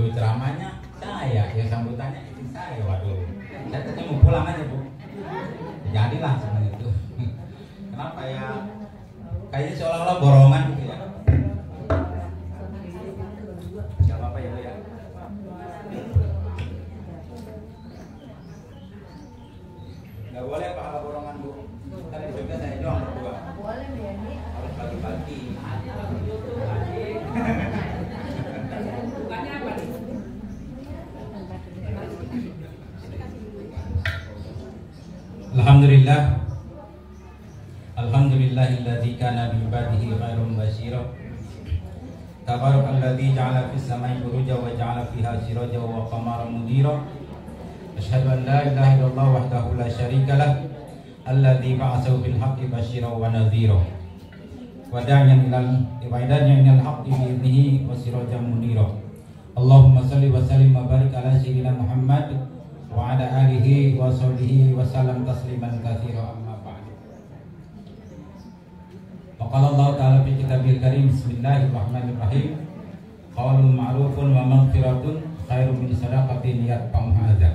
Waduh, ceramahnya saya, yang sambutannya istri saya. Waduh, saya tadi mau pulang aja Bu. Jadilah sebenarnya itu. Kenapa ya? Kayaknya seolah-olah borongan gitu ya. Gak apa-apa ya Bu ya. Gak boleh pahala borongan Bu. Tadi juga saya doang berdua. Harus bagi-bagi. Bukannya apa nih? Alhamdulillah. Alhamdulillahilladzi kana bi ibadihi khairum basyira. Tabarakalladzi ja'ala fis samai buruja wa ja'ala fiha siraja wa qamaran munira. Asyhadu an la ilaha illallah wahdahu la syarika lah. Alladzi ba'atsahu bil haqqi basyiran wa nadhira. Wa da'iyan ilal haqqi bi idnihi wa sirajan munira. Allahumma shalli wa sallim wa barik ala sayyidina Muhammad wa ala alihi wa sahbihi wa sallam tasliman katsira amma ba'd. Qala Allah ta'ala fi kitabil karim bismillahirrahmanirrahim. Qaulun ma'rufun wa maghfiratun khairum min shadaqatin yatba'uha adza.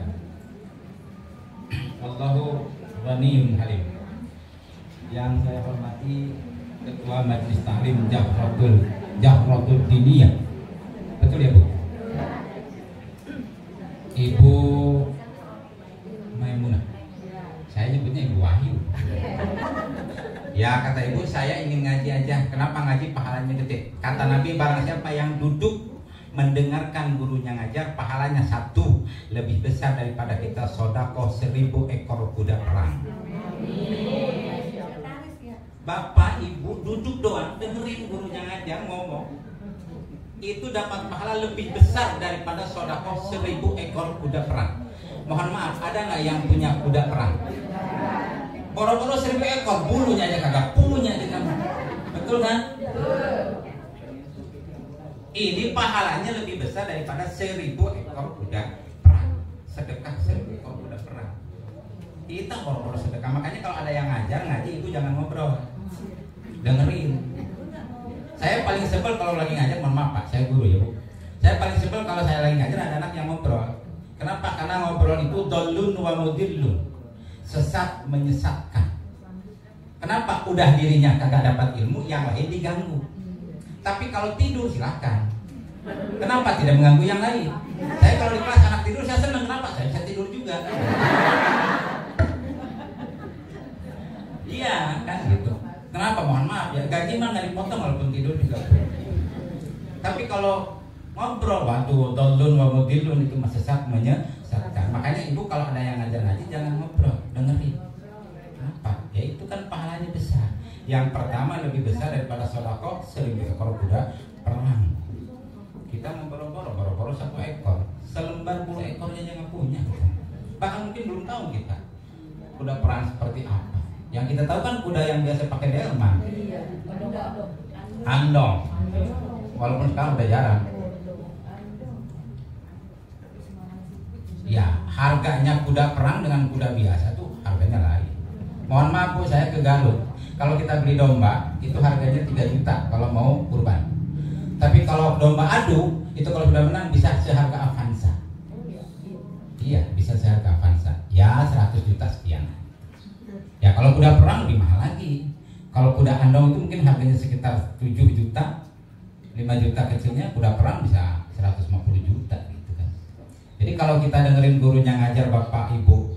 Wallahu ghaniyyun halim. Yang saya hormati Ketua Majelis Taklim Jahratul Diniyah. Betul ya Bu? Ibu Maimunah. Saya nyebutnya Ibu Wahyu. Ya kata ibu, saya ingin ngaji aja. Kenapa ngaji pahalanya gede? Kata Nabi, barang siapa yang duduk mendengarkan gurunya ngajar, pahalanya 1 lebih besar daripada kita sodakoh 1000 ekor kuda perang. Bapak ibu duduk doang dengerin gurunya ngajar ngomong, itu dapat pahala lebih besar daripada sodakoh 1000 ekor kuda perang. Mohon maaf, ada nggak yang punya kuda perang? Boro-boro 1000 ekor, bulunya aja kagak punya di kamu. Betul kan? Ini pahalanya lebih besar daripada 1000 ekor kuda perang. Sedekah 1000 ekor kuda perang. Kita boro-boro sedekah. Makanya kalau ada yang ngajar, ngaji itu jangan ngobrol, dengerin. Saya paling sebel kalau lagi ngajar, mohon maaf Pak, saya guru ya Bu. Saya paling sebel kalau saya lagi ngajar ada anak yang ngobrol. Kenapa? Karena ngobrol itu dolun wa mudillun, sesat menyesatkan. Kenapa? Udah dirinya kagak dapat ilmu, yang lain diganggu. Tapi kalau tidur silahkan. Kenapa tidak mengganggu yang lain? Saya kalau di kelas anak tidur saya senang. Kenapa? Saya bisa tidur juga. Iya kan gitu. Kenapa? Mohon maaf ya, gaji mah nggak dipotong walaupun tidur juga. Tapi kalau ngobrol, waduh, dolun wa mudillun, itu mah sesat menyesatkan. Makanya ibu kalau ada yang ngajar ngaji jangan ngobrol, dengerin. Kenapa? Ya itu kan pahalanya besar. Yang pertama lebih besar daripada sedekah 1000 ekor kuda perang. Kita memboro-boro 1 ekor, selembar 10 ekornya jangan punya. Bahkan mungkin belum tahu kita kuda perang seperti apa. Yang kita tahu kan kuda yang biasa pakai delman, andong. Walaupun sekarang udah jarang. Ya, harganya kuda perang dengan kuda biasa tuh harganya lain. Mohon maaf Bu, saya ke Garut. Kalau kita beli domba, itu harganya 3 juta kalau mau kurban. Tapi kalau domba adu, itu kalau sudah menang bisa seharga Avanza. Iya, bisa seharga Avanza. Ya, 100 juta sekian. Ya, kalau kuda perang lebih mahal lagi. Kalau kuda andong itu mungkin harganya sekitar 7 juta. 5 juta kecilnya, kuda perang bisa 150 juta gitu kan. Jadi kalau kita dengerin gurunya ngajar Bapak Ibu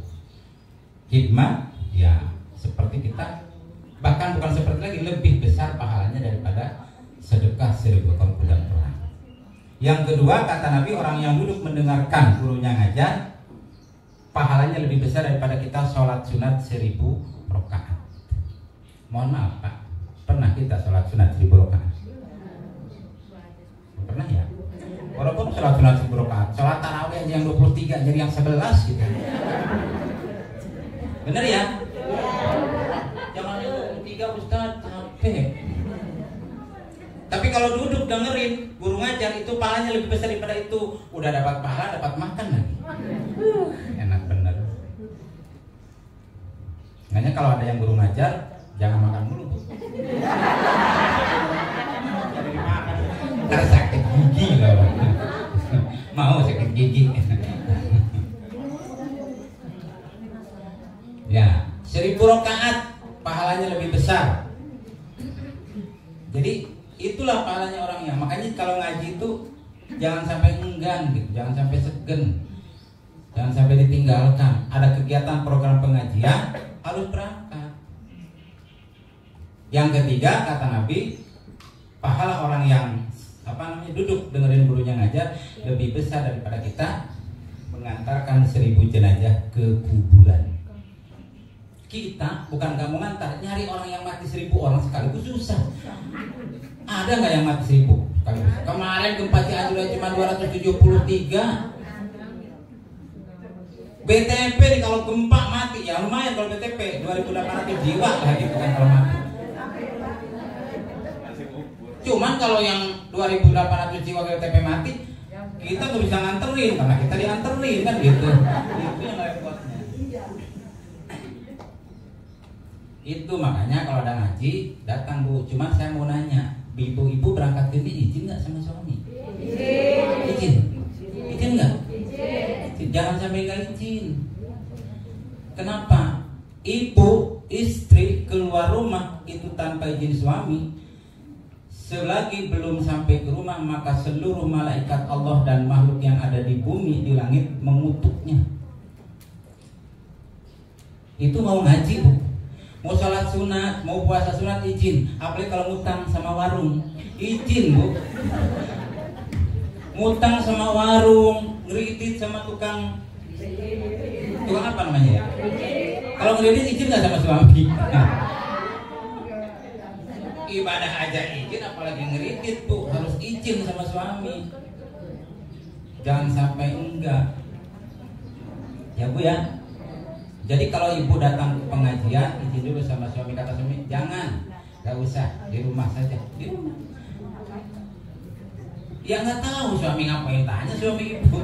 hikmah, ya seperti kita, bahkan bukan seperti lagi, lebih besar pahalanya daripada sedekah 1000 ekor kuda perang. Yang kedua, kata Nabi, orang yang duduk mendengarkan gurunya ngajar, pahalanya lebih besar daripada kita sholat sunat 1000 rakaat. Mohon maaf Pak, pernah kita sholat sunat 1000 rakaat? Pernah ya? Walaupun sholat sunat 1000 rakaat, sholat tarawih aja yang 23 jadi yang 11 gitu. Bener ya? Jangan yang 23 Ustaz, capek. Tapi kalau duduk dengerin guru ngajar, itu pahalanya lebih besar daripada itu. Udah dapat pahala, dapat makan lagi. Enak bener. Makanya kalau ada yang guru ngajar, jangan makan mulu Bu. Karena sakit gigi loh. Mau sakit gigi. Ya, 1000 rakaat pahalanya lebih besar. Jadi itulah pahalanya orangnya. Makanya kalau ngaji itu jangan sampai enggan gitu, jangan sampai segen, jangan sampai ditinggalkan. Ada kegiatan program pengajian harus berangkat. Yang ketiga kata Nabi, pahala orang yang duduk dengerin gurunya ngajar lebih besar daripada kita mengantarkan 1000 jenazah ke kuburan. Kita bukan gak mau ngantar, nyari orang yang mati 1000 orang sekaligus susah. Ada nggak yang mati 1000 sekaligus? Kemarin gempa Cianjur cuma 273. BTP kalau gempa mati ya lumayan, kalau BTP 2800 jiwa lah gitu kan kalau mati. Cuman kalau yang 2800 jiwa BTP mati, kita nggak bisa nganterin karena kita dianterin kan gitu. Itu yang repotnya. Itu makanya kalau ada ngaji datang Bu. Cuma saya mau nanya, ibu-ibu berangkat ke ini izin nggak sama suami? Izin nggak? Jangan sampai nggak izin. Kenapa? Ibu istri keluar rumah itu tanpa izin suami, selagi belum sampai ke rumah maka seluruh malaikat Allah dan makhluk yang ada di bumi di langit mengutuknya. Itu mau ngaji Bu, mau sholat sunat, mau puasa sunat izin. Apalagi kalau ngutang sama warung, izin Bu. Ngutang sama warung, ngeritit sama tukang apa namanya ya? Kalau ngeritit izin nggak sama suami? Ibadah aja izin, apalagi ngeritit Bu, harus izin sama suami. Jangan sampai enggak. Ya Bu ya. Jadi kalau ibu datang ke pengajian izin dulu sama suami, kata suami jangan, nggak usah, di rumah saja, di rumah. Ya nggak tahu suami ngapain, tanya suami ibu.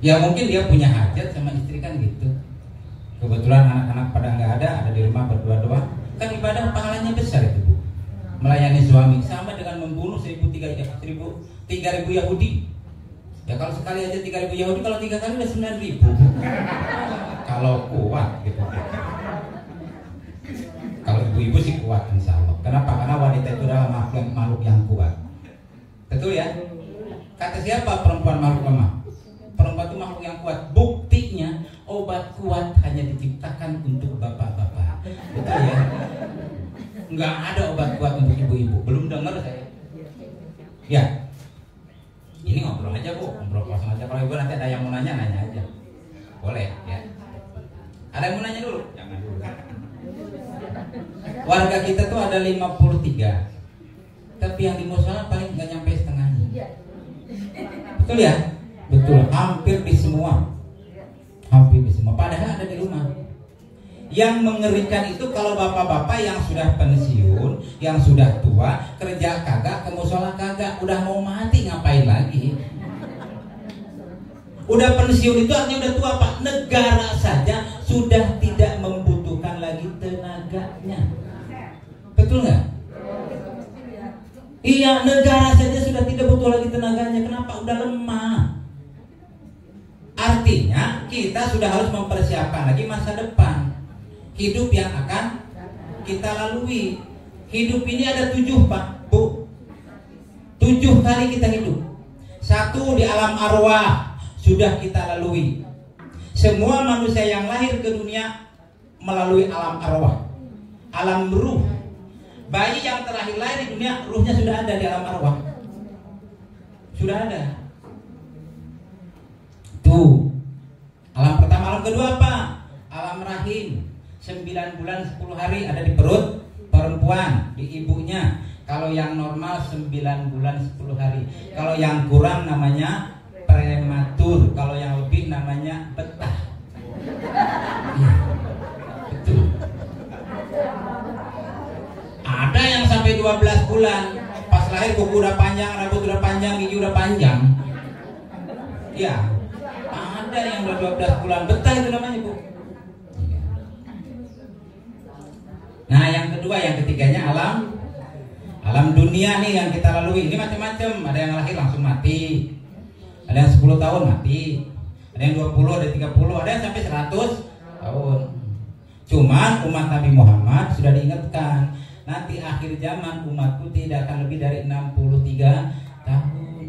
Ya mungkin dia punya hajat sama istri kan gitu. Kebetulan anak-anak pada nggak ada di rumah berdua doang. Kan ibadah pahalanya besar itu Bu. Melayani suami sama dengan membunuh 3.000 Yahudi. Ya kalau sekali aja 3.000 Yahudi, kalau 3 kali udah 9.000. Kalau kuat gitu. Kalau ibu-ibu sih kuat insya Allah. Kenapa? Karena wanita itu adalah makhluk yang kuat. Betul ya? Kata siapa perempuan makhluk lemah? Perempuan itu makhluk yang kuat. Buktinya obat kuat hanya diciptakan untuk bapak-bapak. Betul ya? Nggak ada obat kuat untuk ibu-ibu. Belum dengar saya. Ya. Ini ngobrol aja Bu, ngobrol kosong aja. Kalau ibu nanti ada yang mau nanya aja. Boleh ya. Ada yang mau nanya dulu? Jangan dulu. Warga kita tuh ada 53. Tapi yang di musola paling nggak nyampe setengahnya. Betul ya? Betul, hampir di semua. Hampir di semua. Padahal ada di rumah. Yang mengerikan itu kalau bapak-bapak yang sudah pensiun, yang sudah tua, kerja kagak, ke musola kagak, udah mau mati ngapain lagi? Udah pensiun itu artinya udah tua Pak. Negara saja sudah tidak membutuhkan lagi tenaganya. Betul nggak? Iya, negara saja sudah tidak butuh lagi tenaganya. Kenapa? Udah lemah. Artinya kita sudah harus mempersiapkan lagi masa depan. Hidup yang akan kita lalui. Hidup ini ada 7 Pak, Bu. 7 kali kita hidup. 1 di alam arwah sudah kita lalui. Semua manusia yang lahir ke dunia melalui alam arwah, alam ruh. Bayi yang terakhir lahir di dunia, ruhnya sudah ada di alam arwah. Sudah ada. Tuh. Alam pertama, alam kedua apa? Alam rahim. 9 bulan 10 hari ada di perut perempuan, di ibunya. Kalau yang normal 9 bulan 10 hari. Kalau yang kurang namanya prematur. Kalau yang lebih namanya betah. Ya, betul. Ada yang sampai 12 bulan. Pas lahir kuku udah panjang, rambut udah panjang, gigi udah panjang. Ya, ada yang udah 12 bulan. Betah itu namanya Bu. Nah yang kedua, yang ketiganya Alam dunia nih yang kita lalui ini macam-macam. Ada yang lahir langsung mati, ada yang 10 tahun mati, ada yang 20, ada 30, ada yang sampai 100 tahun. Cuman umat Nabi Muhammad sudah diingatkan, nanti akhir zaman umatku tidak akan lebih dari 63 tahun.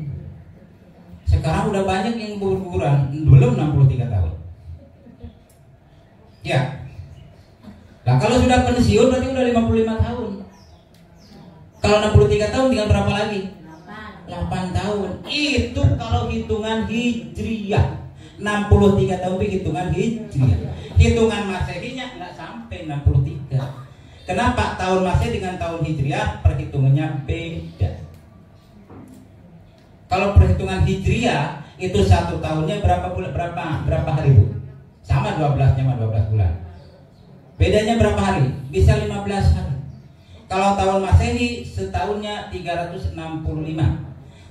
Sekarang udah banyak yang berguguran belum 63 tahun. Ya. Nah, kalau sudah pensiun berarti udah 55 tahun. Kalau 63 tahun tinggal berapa lagi? 8 tahun. Itu kalau hitungan hijriyah. 63 tahun itu hitungan hijriyah. Hitungan masehinya nggak sampai 63. Kenapa? Tahun masehi dengan tahun hijriyah perhitungannya beda. Kalau perhitungan hijriyah itu 1 tahunnya berapa bulan, berapa hari, Bu? Sama 12-nya sama 12 bulan. Bedanya berapa hari? Bisa 15 hari. Kalau tahun Masehi setahunnya 365.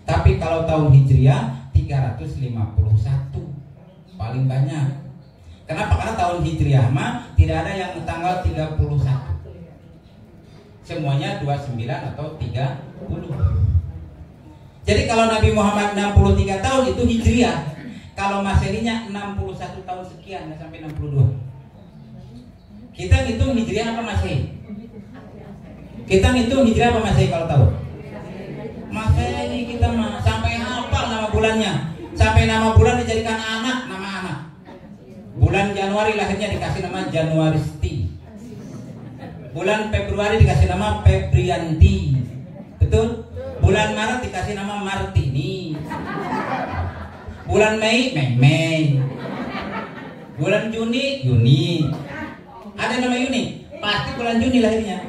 Tapi kalau tahun Hijriah 351. Paling banyak. Kenapa? Karena tahun Hijriah mah tidak ada yang tanggal 31. Semuanya 29 atau 30. Jadi kalau Nabi Muhammad 63 tahun itu Hijriah. Kalau Masehinya 61 tahun sekian, nggak sampai 62. Kita ngitung Hijriah apa Masehi? Kita ngitung Hijriah apa Masehi kalau tahu? Masehi kita mah sampai hafal nama bulannya. Sampai nama bulan dijadikan anak, nama anak. Bulan Januari lahirnya dikasih nama Januaristi. Bulan Februari dikasih nama Febrianti. Betul? Bulan Maret dikasih nama Martini. Bulan Mei, Mei. Bulan Juni, Yuni. Ada nama Yuni? Pasti bulan Juni lahirnya.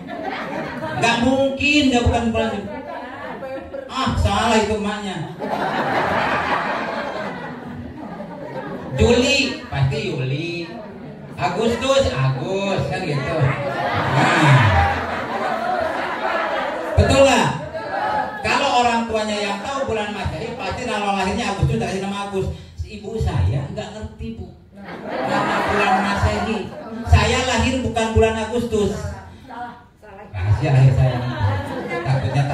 Gak mungkin gak bukan bulan Juni. Salah itu emaknya. Juli, pasti Juli. Agustus, Agus, kan gitu. Nah. Betul gak? Kalau orang tuanya yang tahu bulan Masehi pasti nama lahirnya Agustus dikasih nama Agus. Ibu saya nggak ngerti, Bu, nama bulan Masehi. Saya lahir bukan bulan Agustus. Rahasia lahir saya. Takutnya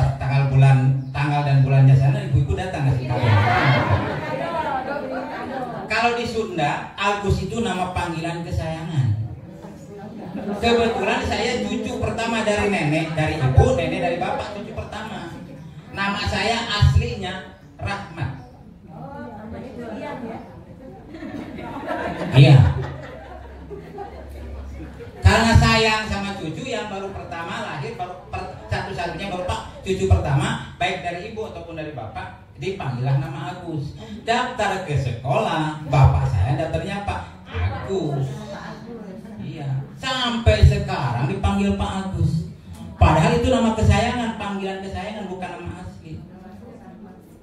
tanggal dan bulannya sana ibu-ibu datang ngasih tahu. Kalau di Sunda, Agus itu nama panggilan kesayangan. Kebetulan saya cucu pertama dari nenek, dari ibu, nenek dari bapak, cucu pertama. Nama saya aslinya Rahmat. Iya. Karena sayang sama cucu yang baru pertama lahir, satu-satunya bapak, cucu pertama, baik dari ibu ataupun dari bapak, dipanggillah nama Agus. Daftar ke sekolah, bapak saya daftarnya Pak Agus. Iya. Sampai sekarang dipanggil Pak Agus. Padahal itu nama kesayangan, panggilan kesayangan, bukan nama asli.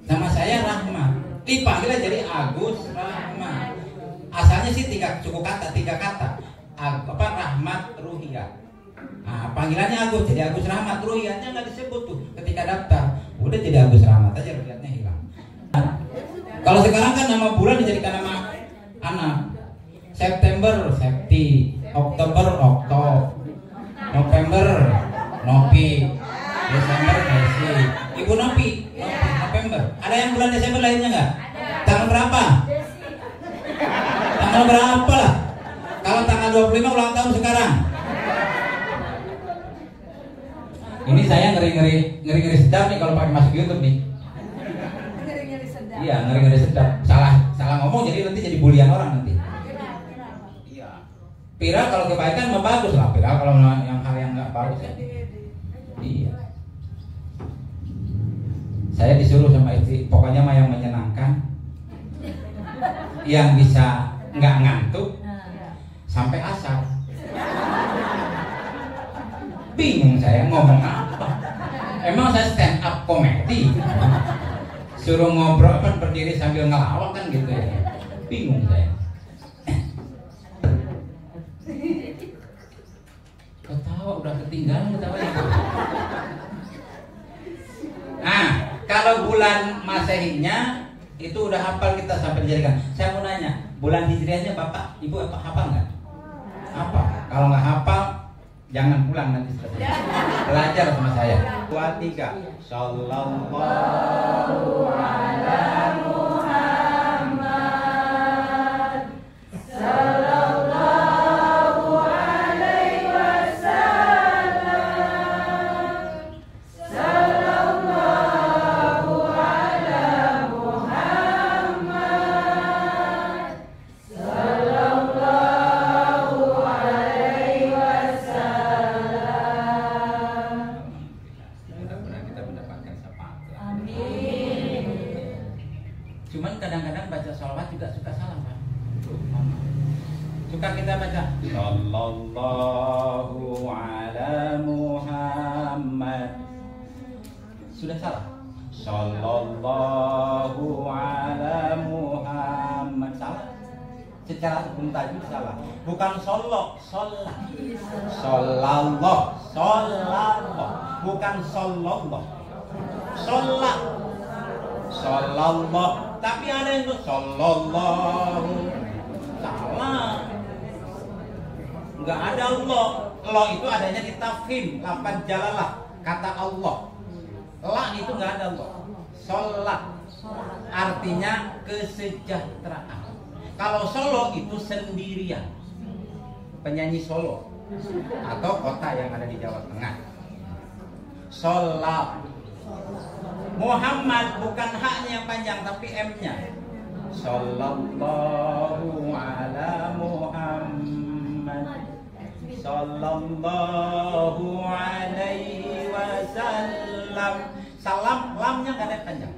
Nama saya Rahmat. Dipanggilnya jadi Agus Rahmat. Asalnya sih tiga kata. Rahmat Ruhiyat. Nah, panggilannya Agus, jadi Agus Rahmat. Ruhiyatnya nggak disebut tuh ketika daftar. Udah jadi Agus Rahmat aja, Ruhiyatnya hilang. Kalau sekarang kan nama bulan dijadikan nama anak. September, Septi. Oktober, Oktob. November, Nopi. Desember, Desi. Ibu Nopi, November. Ada yang bulan Desember lahirnya nggak? Tanggal berapa? Tanggal berapa lah? Kalau tanggal 25 ulang tahun sekarang. Ini saya ngeri sedap nih kalau pakai masuk YouTube nih. Ngeri sedap. Iya, ngeri sedap. Salah ngomong jadi nanti jadi bulian orang nanti. Iya. Viral kalau kebaikan mah bagus lah. Viral kalau yang hal yang nggak bagus ya. Iya. Saya disuruh sama istri, pokoknya mah yang menyenangkan, yang bisa nggak ngantuk sampai asar. Bingung saya ngomong apa. Emang saya stand up komedi, suruh ngobrol kan berdiri sambil ngelawak kan gitu ya. Bingung saya. Ketawa udah ketinggalan ketawa itu. Nah, kalau bulan Masehinya itu udah hafal kita sampai dijadikan. Saya mau nanya, bulan Hijriahnya Bapak, Ibu hafal nggak? Apa? Kalau nggak hafal, Jangan pulang nanti selesai. Belajar sama saya. 2, 3. Sallallahu ala Muhammad. Sallallahu alaihi wasallam. Sallallahu ala Muhammad. Sallallahu alaihi wasallam. Mudah-mudahan kita mendapatkan syafaat. Amin. Cuman kadang-kadang baca sholawat juga suka salah, Pak. Suka kita baca Sallallahu ala Muhammad. Sudah salah. Sallallahu ala Muhammad. Salah. Secara hukum tajwid salah. Bukan sholat, sholat. Sallallahu, sallallahu. Bukan sallallahu. Sholat. Sallallahu. Tapi ada yang tuh sallallahu. Salah. Enggak ada Allah. Allah itu adanya di tafhim, lafaz jalalah, kata Allah. La itu enggak ada Allah. Sholat artinya kesejahteraan. Kalau Solo itu sendirian, penyanyi Solo atau kota yang ada di Jawa Tengah. Sholat. Muhammad bukan haknya yang panjang tapi M-nya. Sallallahu ala Muhammad. Sallallahu alaihi wasallam. Salam, lamnya nggak ada yang panjang.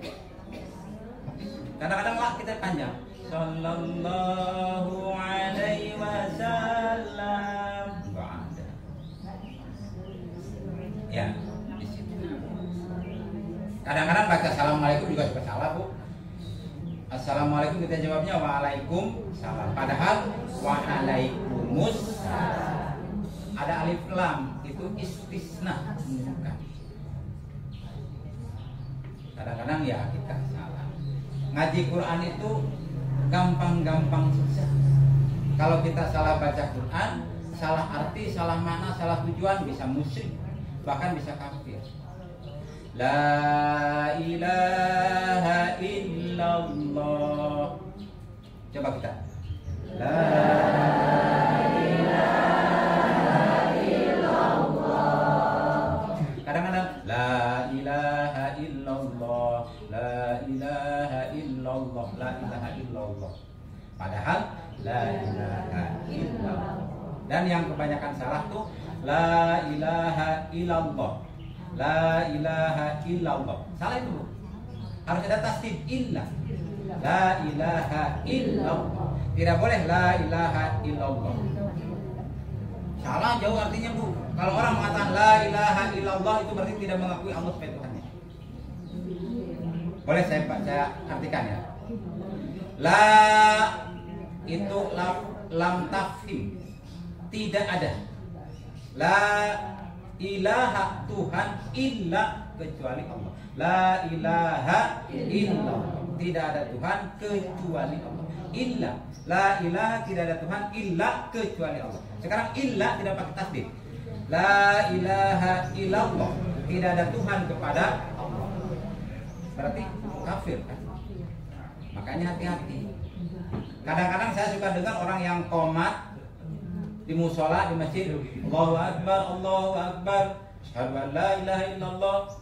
Kadang-kadang lah kita panjang. Sallallahu alaihi wasallam. Nggak ada. Ya, di situ. Kadang-kadang baca assalamualaikum juga suka salah, Bu. Assalamualaikum kita jawabnya waalaikumsalam. Padahal waalaikumsalam. Ada alif lam itu istisna, bukan. Kadang-kadang ya kita salah. Ngaji Quran itu gampang-gampang susah. Kalau kita salah baca Quran, salah arti, salah makna, salah tujuan, bisa musyrik, bahkan bisa kafir. La ilaha illallah. Coba kita. La ilaha illallah. Kadang-kadang la ilaha illallah, la ilaha illallah, la ilaha illallah. Padahal la ilaha illallah. Dan yang kebanyakan salah tuh la ilaha illallah. La ilaha illallah. Salah itu. Harus ada tasdid illa. La ilaha illallah. Tidak boleh la ilaha illallah. Salah jauh artinya, Bu. Kalau orang mengatakan la ilaha illallah itu berarti tidak mengakui Allah sebagai Tuhannya. Boleh saya artikan ya. La itu lam tafhim. Tidak ada. La ilaha Tuhan illa kecuali Allah. La ilaha illallah. Tidak ada Tuhan kecuali Allah. Illa. La ilaha tidak ada Tuhan illa kecuali Allah. Sekarang illa tidak pakai tasdid. La ilaha illallah. Tidak ada Tuhan kepada Allah. Berarti kafir kan? Makanya hati-hati. Kadang-kadang saya suka dengar orang yang qomat di musola di masjid, Allahu Akbar, Allahu Akbar, asyhadu an la ilaha illallah,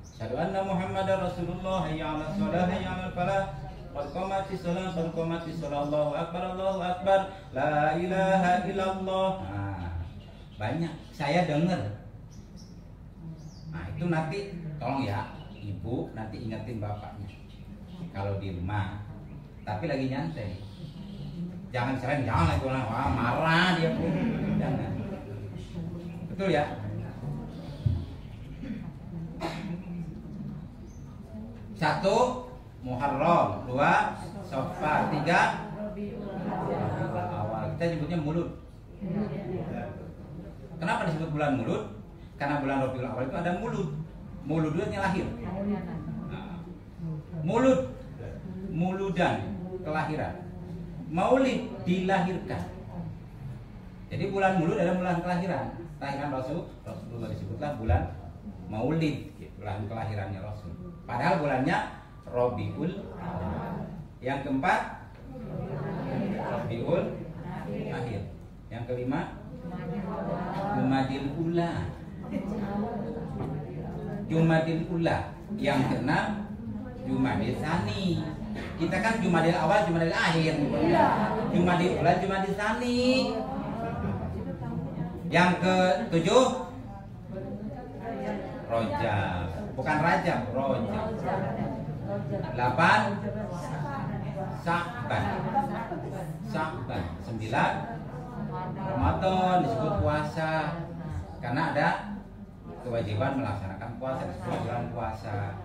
asyhadu anna Muhammadar Rasulullah, hayya 'alas shalah, hayya 'alal falah, qad qamatis shalah, qad qamatis shalah, Allahu Akbar, Allahu Akbar, la ilaha illallah. Nah, banyak saya dengar. Nah, itu nanti tolong ya, Ibu nanti ingetin bapaknya kalau di rumah, tapi lagi nyantai. Jangan sering, jangan lagi orang, wah marah dia pun. Jangan. Betul ya? Satu, Muharram. 2, Safar. 3, awal. Kita nyebutnya mulut. Kenapa disebut bulan mulut? Karena bulan Rabiul Awal itu ada mulut. Mulut itu lahir. Mulut, muludan, kelahiran. Maulid dilahirkan. Jadi bulan mulut adalah bulan kelahiran. kelahiran Rasulullah disebutlah bulan Maulid, bulan kelahirannya Rasul. Padahal bulannya Rabiul. Yang keempat Rabiul Akhir. Yang kelima Jumadil Ula. Jumadil Ula. Yang keenam Jumadil Tsani. Kita kan Jumadil Awal, Jumadil Akhir. Jumadil Ula, Jumadil Tsani. Yang ketujuh Rajab. Bukan Rajab, Rajab. 8 Sya'ban. 9 Ramadan disebut puasa karena ada kewajiban melaksanakan puasa, disebut bulan puasa.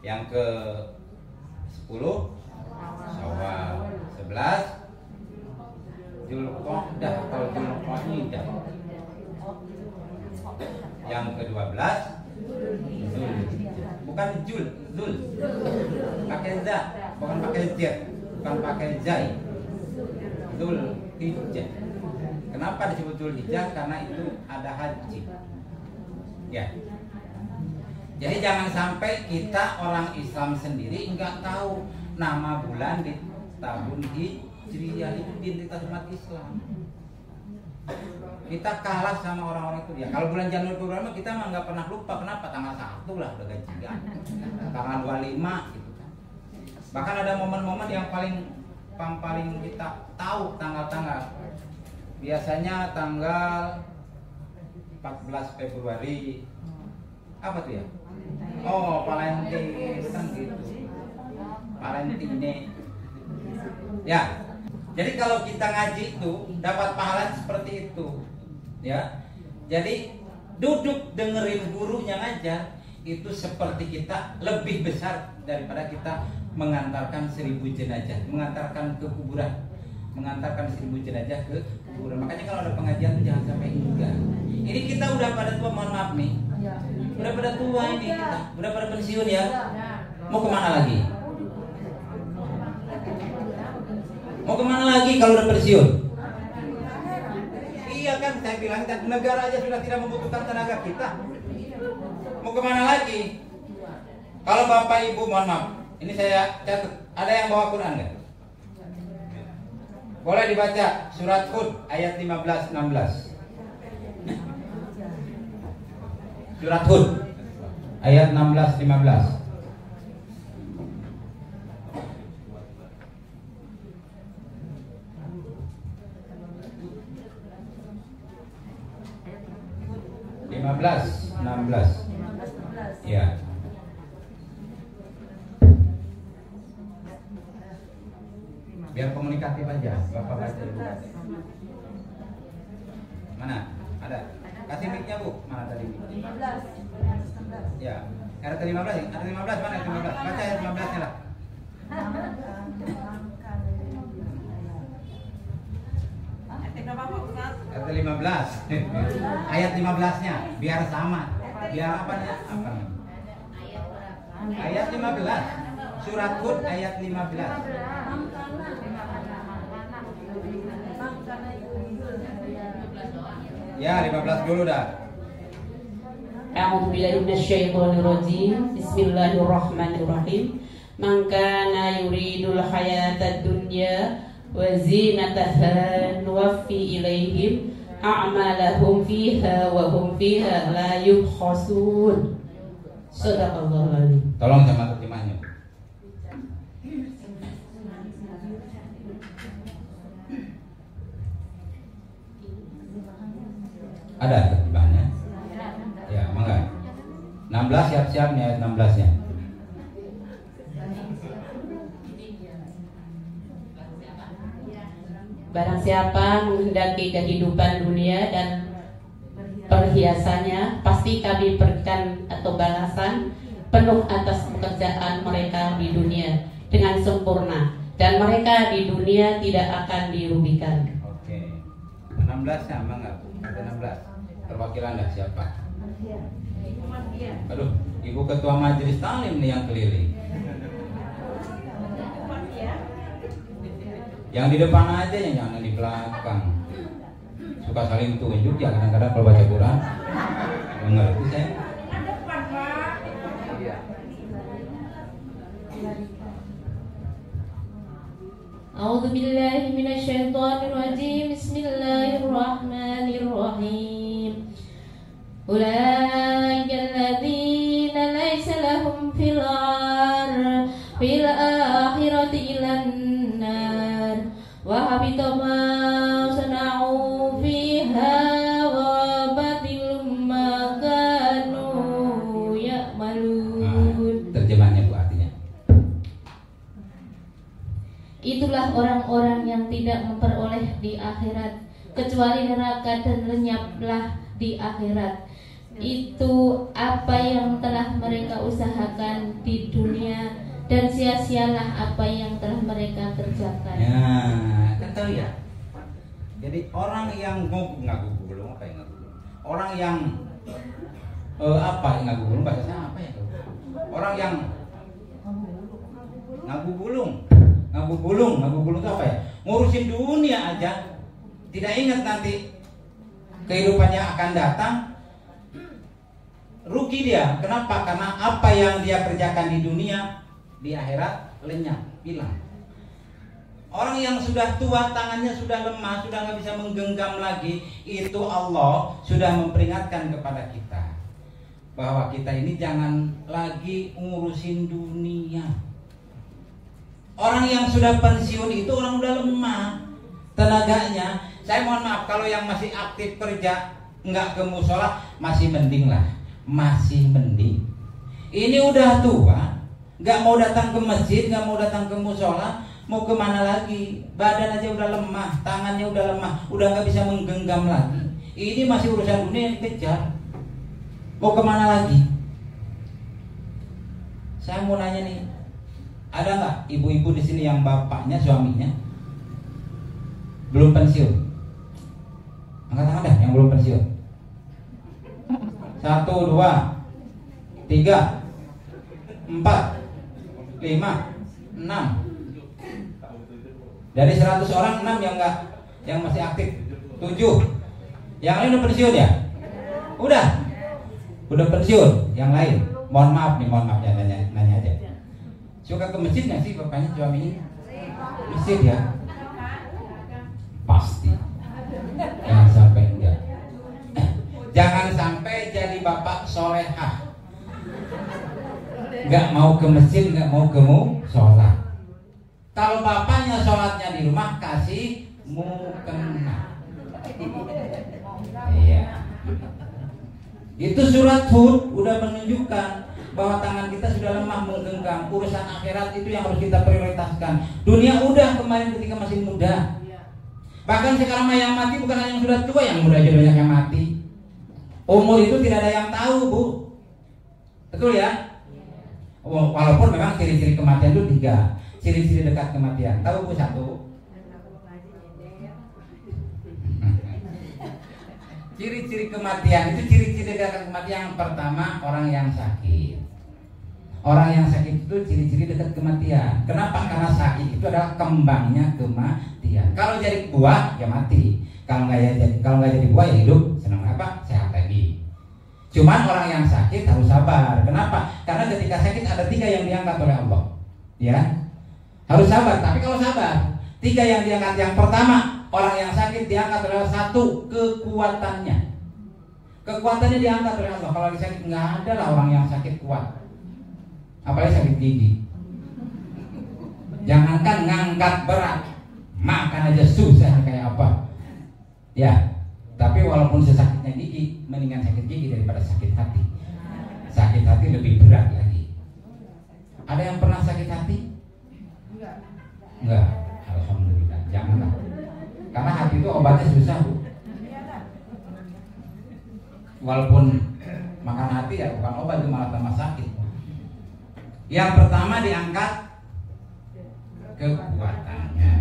Yang ke 10 Syawal. 11 Dzulqa'dah atau Dzulqa'dah. Yang ke 12 Zul. Bukan Jul, Zul. Pakai za, bukan pakai z, bukan pakai zai. Zul Hijjah. Kenapa disebut Zul Hijjah? Karena itu ada haji. Ya. Jadi jangan sampai kita orang Islam sendiri nggak tahu nama bulan di tahun Hijriyah, itu identitas umat Islam. Kita kalah sama orang-orang itu ya. Kalau bulan Januari Februari kita mah nggak pernah lupa. Kenapa? Tanggal 1 lah udah gajian. Tanggal 25 gitu kan. Bahkan ada momen-momen yang paling kita tahu tanggal-tanggal. Biasanya tanggal 14 Februari apa tuh ya? Oh, Valentine kan gitu. Valentine. Ya. Jadi kalau kita ngaji itu dapat pahala seperti itu, ya. Jadi duduk dengerin gurunya ngajar itu seperti kita lebih besar daripada kita mengantarkan 1000 jenazah, mengantarkan ke kuburan, mengantarkan 1000 jenazah ke kuburan. Makanya kalau ada pengajian jangan sampai enggak. Ini kita udah pada tua, mohon maaf nih, udah pada tua ini kita, udah pada pensiun ya. Mau kemana lagi? Mau kemana lagi kalau udah pensiun? Iya kan, saya bilang negara aja sudah tidak membutuhkan tenaga kita. Mau kemana lagi? Kalau bapak ibu, mohon maaf, ini saya catat. Ada yang bawa Quran nggak? Boleh dibaca surat Hud ayat 15-16. Surat Hud ayat 16-15. Belas 16. Ya. Biar komunikatif aja, Bapak baca dulu. Mana? Ada? Kasih mic-nya, Bu. Mana tadi? 15. Ya. RT 15, ada 15 mana? 15. Baca ayat 15-nya lah. RT 15. Ayat 15-nya biar sama. Biar apa ya? Apa? Ayat 15. Surat Hud ayat 15. Ya, 15 dulu dah. A'udzu billahi minasyaitonir rajim. Bismillahirrahmanirrahim. Man kana yuridul hayatad dunya wa zinataha nuwaffi ilaihim a'malahum fiha wa hum fiha la yubkhasun. Shadaqallahul azim. Tolong sama terjemahnya. Ada terjemahannya? Ya, mangga. 16 siap-siap nih ayat 16-nya. Barang siapa menghendaki kehidupan dunia dan perhiasannya, pasti kami berikan atau balasan penuh atas pekerjaan mereka di dunia dengan sempurna, dan mereka di dunia tidak akan dirugikan. Oke. 16 sama enggak? Ada 16. Perwakilan dah siapa? Aduh, Ibu Ketua Majelis Taklim nih yang keliling. Yang di depan aja, yang jangan di belakang. suka saling tunjuk ya kadang-kadang kalau baca Quran. Ngerti saya. A'udzu billahi minasyaitonir rajim. Bismillahirrahmanirrahim. Ulaika alladzina laysa lahum fil akhirati ilan nar wa habita ma sana'u fiha wa batilum ma kanu ya'malun. Terjemahnya Bu artinya. Itulah orang-orang yang tidak memperoleh di akhirat kecuali neraka dan lenyaplah di akhirat. Itu apa yang telah mereka usahakan di dunia dan sia-sialah apa yang telah mereka kerjakan. Ya, kan tahu ya. Jadi orang yang ngaku gulung apa yang ngaku gulung? Orang yang apa yang ngaku gulung bahasanya apa ya? Orang yang ngaku gulung itu apa ya? Ngurusin dunia aja, tidak ingat nanti kehidupannya akan datang, rugi dia. Kenapa? Karena apa yang dia kerjakan di dunia, di akhirat lenyap, hilang. Orang yang sudah tua, tangannya sudah lemah, sudah nggak bisa menggenggam lagi, itu Allah sudah memperingatkan kepada kita bahwa kita ini jangan lagi ngurusin dunia. Orang yang sudah pensiun itu orang udah lemah tenaganya. Saya mohon maaf kalau yang masih aktif kerja nggak ke musola masih mending lah, masih mending. Ini udah tua, nggak mau datang ke masjid, nggak mau datang ke musola, mau kemana lagi? Badan aja udah lemah, tangannya udah lemah, udah nggak bisa menggenggam lagi. Ini masih urusan dunia yang dikejar. Mau kemana lagi? Saya mau nanya nih, ada nggak ibu-ibu di sini yang bapaknya, suaminya belum pensiun? Angkat tangan dah yang belum pensiun. 1, 2, 3, 4, 5, 6. Dari 100 orang 6 yang enggak, yang masih aktif. 7. Yang lain udah pensiun ya? Udah pensiun. Yang lain, mohon maaf ya, nanya aja. Suka ke masjid nggak sih bapaknya, suaminya? Masjid ya? Pasti. Jangan sampai enggak. Jangan sampai jadi bapak solehah, nggak mau ke masjid, nggak mau ke sholat. Kalau bapaknya sholatnya di rumah, kasih mukena. Iya. Itu surat Hud udah menunjukkan bahwa tangan kita sudah lemah menggenggam. Urusan akhirat itu yang harus kita prioritaskan. Dunia udah kemarin ketika masih muda. Bahkan sekarang yang mati bukan hanya yang sudah tua, yang muda aja banyak yang mati. Umur itu tidak ada yang tahu, Bu. Betul ya? Walaupun memang ciri-ciri kematian itu 3. Ciri-ciri dekat kematian. Tahu Bu 1? Ciri-ciri kematian itu ciri-ciri dekat kematian. Yang pertama, orang yang sakit. Orang yang sakit itu ciri-ciri dekat kematian. Kenapa? Karena sakit itu adalah kembangnya kematian. Kalau jadi buah ya mati. Kalau nggak jadi buah ya hidup. Senang apa? Sehat lagi. Cuman orang yang sakit harus sabar. Kenapa? Karena ketika sakit ada 3 yang diangkat oleh Allah. Ya, harus sabar. Tapi kalau sabar, 3 yang diangkat. Yang pertama, orang yang sakit diangkat oleh 1, kekuatannya. Kekuatannya diangkat oleh Allah. Kalau lagi sakit nggak ada lah orang yang sakit kuat. Apalagi sakit gigi. Jangankan ngangkat berat, makan aja susah kayak apa. Ya, tapi walaupun sesakitnya gigi, mendingan sakit gigi daripada sakit hati. Sakit hati lebih berat lagi. Ada yang pernah sakit hati? Enggak. Alhamdulillah. Janganlah. Karena hati itu obatnya susah, Bu. Walaupun makan hati ya bukan obat, itu malah tambah sakit. Yang pertama diangkat kekuatannya.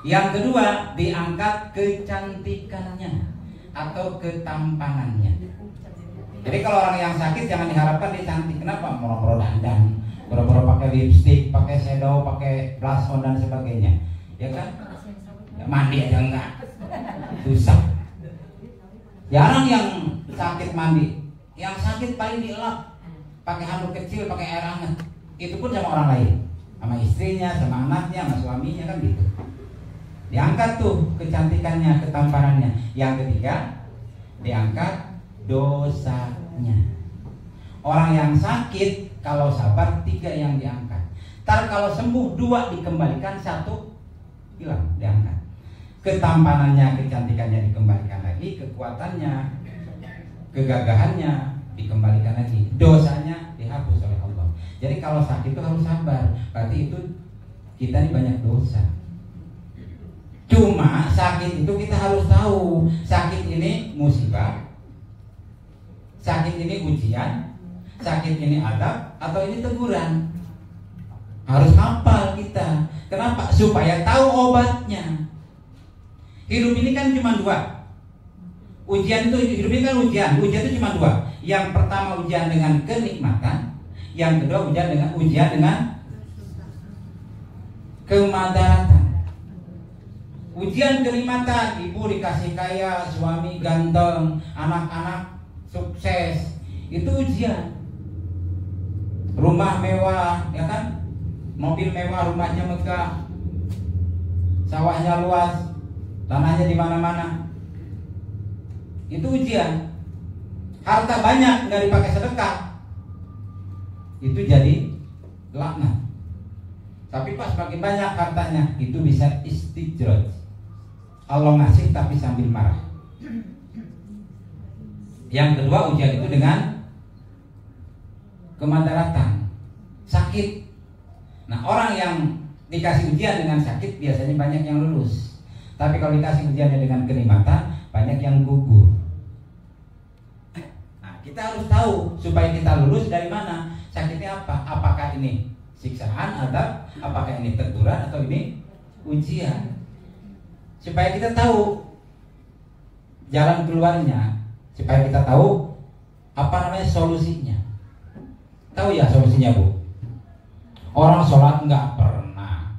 Yang kedua diangkat kecantikannya atau ketampangannya. Jadi kalau orang yang sakit jangan diharapkan dia cantik. Kenapa? Moro-moro dandan, moro-moro pakai lipstik, pakai shadow, pakai blush on dan sebagainya. Ya kan? Ya, mandi aja enggak. Susah. Jarang yang sakit mandi. Yang sakit paling dielap pakai handuk kecil, pakai air hangat. Itu pun sama orang lain, sama istrinya, sama anaknya, sama suaminya, kan gitu. Diangkat tuh kecantikannya, ketamparannya. Yang ketiga, diangkat dosanya. Orang yang sakit kalau sabar 3 yang diangkat. Ntar kalau sembuh 2 dikembalikan, 1 hilang, diangkat. Ketampanannya, kecantikannya dikembalikan lagi, kekuatannya, kegagahannya dikembalikan lagi, dosanya dihapus oleh Allah. Jadi kalau sakit itu harus sabar, berarti itu kita ini banyak dosa. Cuma sakit itu kita harus tahu, sakit ini musibah, sakit ini ujian, sakit ini adab, atau ini teguran. Harus hafal kita. Kenapa? Supaya tahu obatnya. Hidup ini kan cuma 2. Ujian itu, hidup ini kan ujian. Ujian itu cuma 2. Yang pertama ujian dengan kenikmatan, yang kedua ujian dengan kemadaratan. Ujian kenikmatan, ibu dikasih kaya, suami ganteng, anak-anak sukses, itu ujian. Rumah mewah, ya kan? Mobil mewah, rumahnya megah, sawahnya luas, tanahnya di mana-mana. Itu ujian. Harta banyak nggak dipakai sedekah, itu jadi laknat. Tapi pas makin banyak hartanya, itu bisa istijroj. Allah ngasih tapi sambil marah. Yang kedua ujian itu dengan kemadaratan, sakit. Nah, orang yang dikasih ujian dengan sakit biasanya banyak yang lulus. Tapi kalau dikasih ujiannya dengan kenikmatan, banyak yang gugur. Nah, kita harus tahu supaya kita lulus dari mana. Sakitnya apa? Apakah ini siksaan atau apakah ini teguran atau ini ujian? Supaya kita tahu jalan keluarnya, supaya kita tahu apa namanya solusinya. Tahu ya solusinya, Bu? Orang sholat nggak pernah,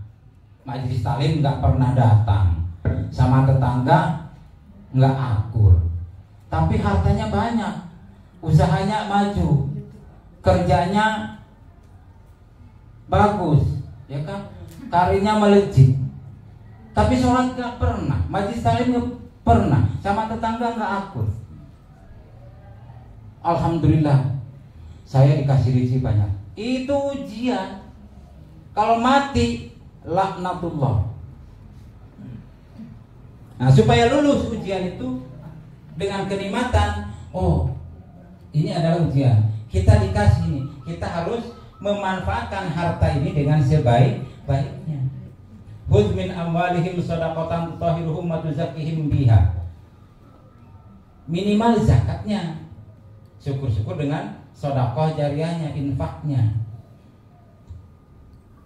majelis taklim nggak pernah datang, sama tetangga nggak akur, tapi hartanya banyak, usahanya maju, kerjanya bagus, ya kan, karirnya melejit, tapi sholat nggak pernah, majelis taklim nggak pernah, sama tetangga nggak akur. Alhamdulillah, saya dikasih rezeki banyak. Itu ujian. Kalau mati, laknatullah. Nah, supaya lulus ujian itu dengan kenikmatan, oh, ini adalah ujian. Kita dikasih ini, kita harus memanfaatkan harta ini dengan sebaik-baiknya. Khudz min amwalihim shadaqatan tutahhiruhum wa tuzakkihim biha. Minimal zakatnya. Syukur-syukur dengan sedekah jariyahnya, infaknya.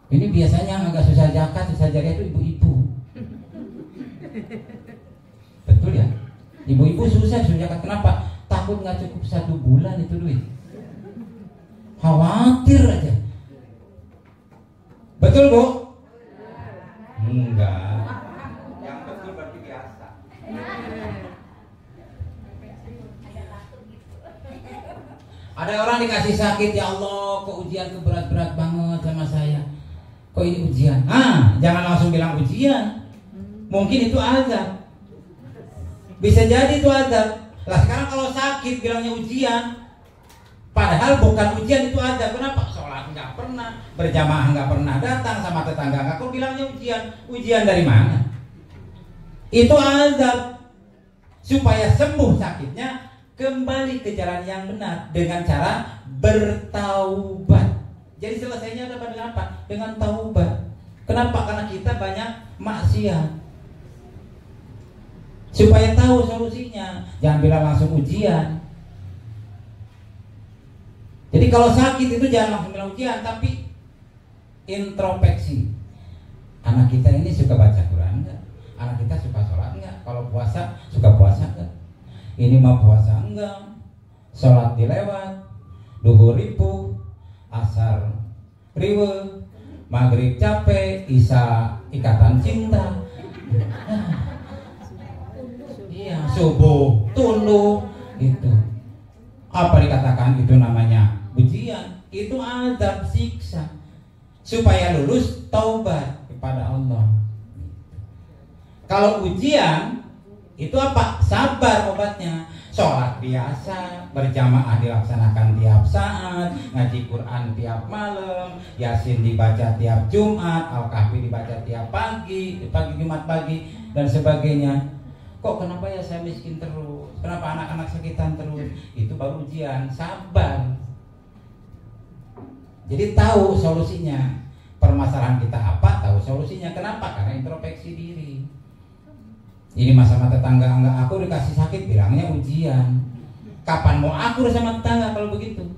Ini biasanya agak susah zakat, susah jariah itu ibu-ibu. Betul ya? Ibu-ibu susah zakat. Kenapa? Takut nggak cukup 1 bulan itu duit. Khawatir aja. Betul, Bu? Enggak. Yang betul berarti biasa. Ada orang dikasih sakit, ya Allah, kok ujian itu berat-berat banget sama saya. Kok ini ujian? Jangan langsung bilang ujian. Mungkin itu azab. Bisa jadi itu azab. Lah sekarang kalau sakit bilangnya ujian, padahal bukan ujian, itu azab. Kenapa? Sholat nggak pernah, berjamaah nggak pernah datang, sama tetangga nggak. Kok bilangnya ujian? Ujian dari mana? Itu azab. Supaya sembuh sakitnya, kembali ke jalan yang benar dengan cara bertaubat. Jadi selesainya dapat dengan apa? Dengan taubat. Kenapa? Karena kita banyak maksiat. Supaya tahu solusinya, jangan bilang langsung ujian. Jadi kalau sakit itu jangan langsung bilang ujian, tapi introspeksi. Anak kita ini suka baca Quran enggak? Anak kita suka sholat enggak? Kalau puasa, suka puasa enggak? Ini mah puasa enggak, sholat dilewat, duhur ribu, asar riwe, maghrib capek, isya ikatan cinta, iya subuh tunduk itu. Apa dikatakan itu namanya ujian? Itu azab, siksa. Supaya lulus taubat kepada Allah. Kalau ujian itu apa? Sabar obatnya. Sholat biasa, berjamaah dilaksanakan tiap saat, ngaji Quran tiap malam, Yasin dibaca tiap Jumat, Al-Kahfi dibaca tiap pagi Jumat pagi, dan sebagainya. Kok kenapa ya saya miskin terus? Kenapa anak-anak sakitan terus? Itu baru ujian, sabar. Jadi tahu solusinya. Permasalahan kita apa? Tahu solusinya. Kenapa? Karena introspeksi diri. Ini sama tetangga enggak akur, dikasih sakit, bilangnya ujian. Kapan mau akur sama tetangga kalau begitu?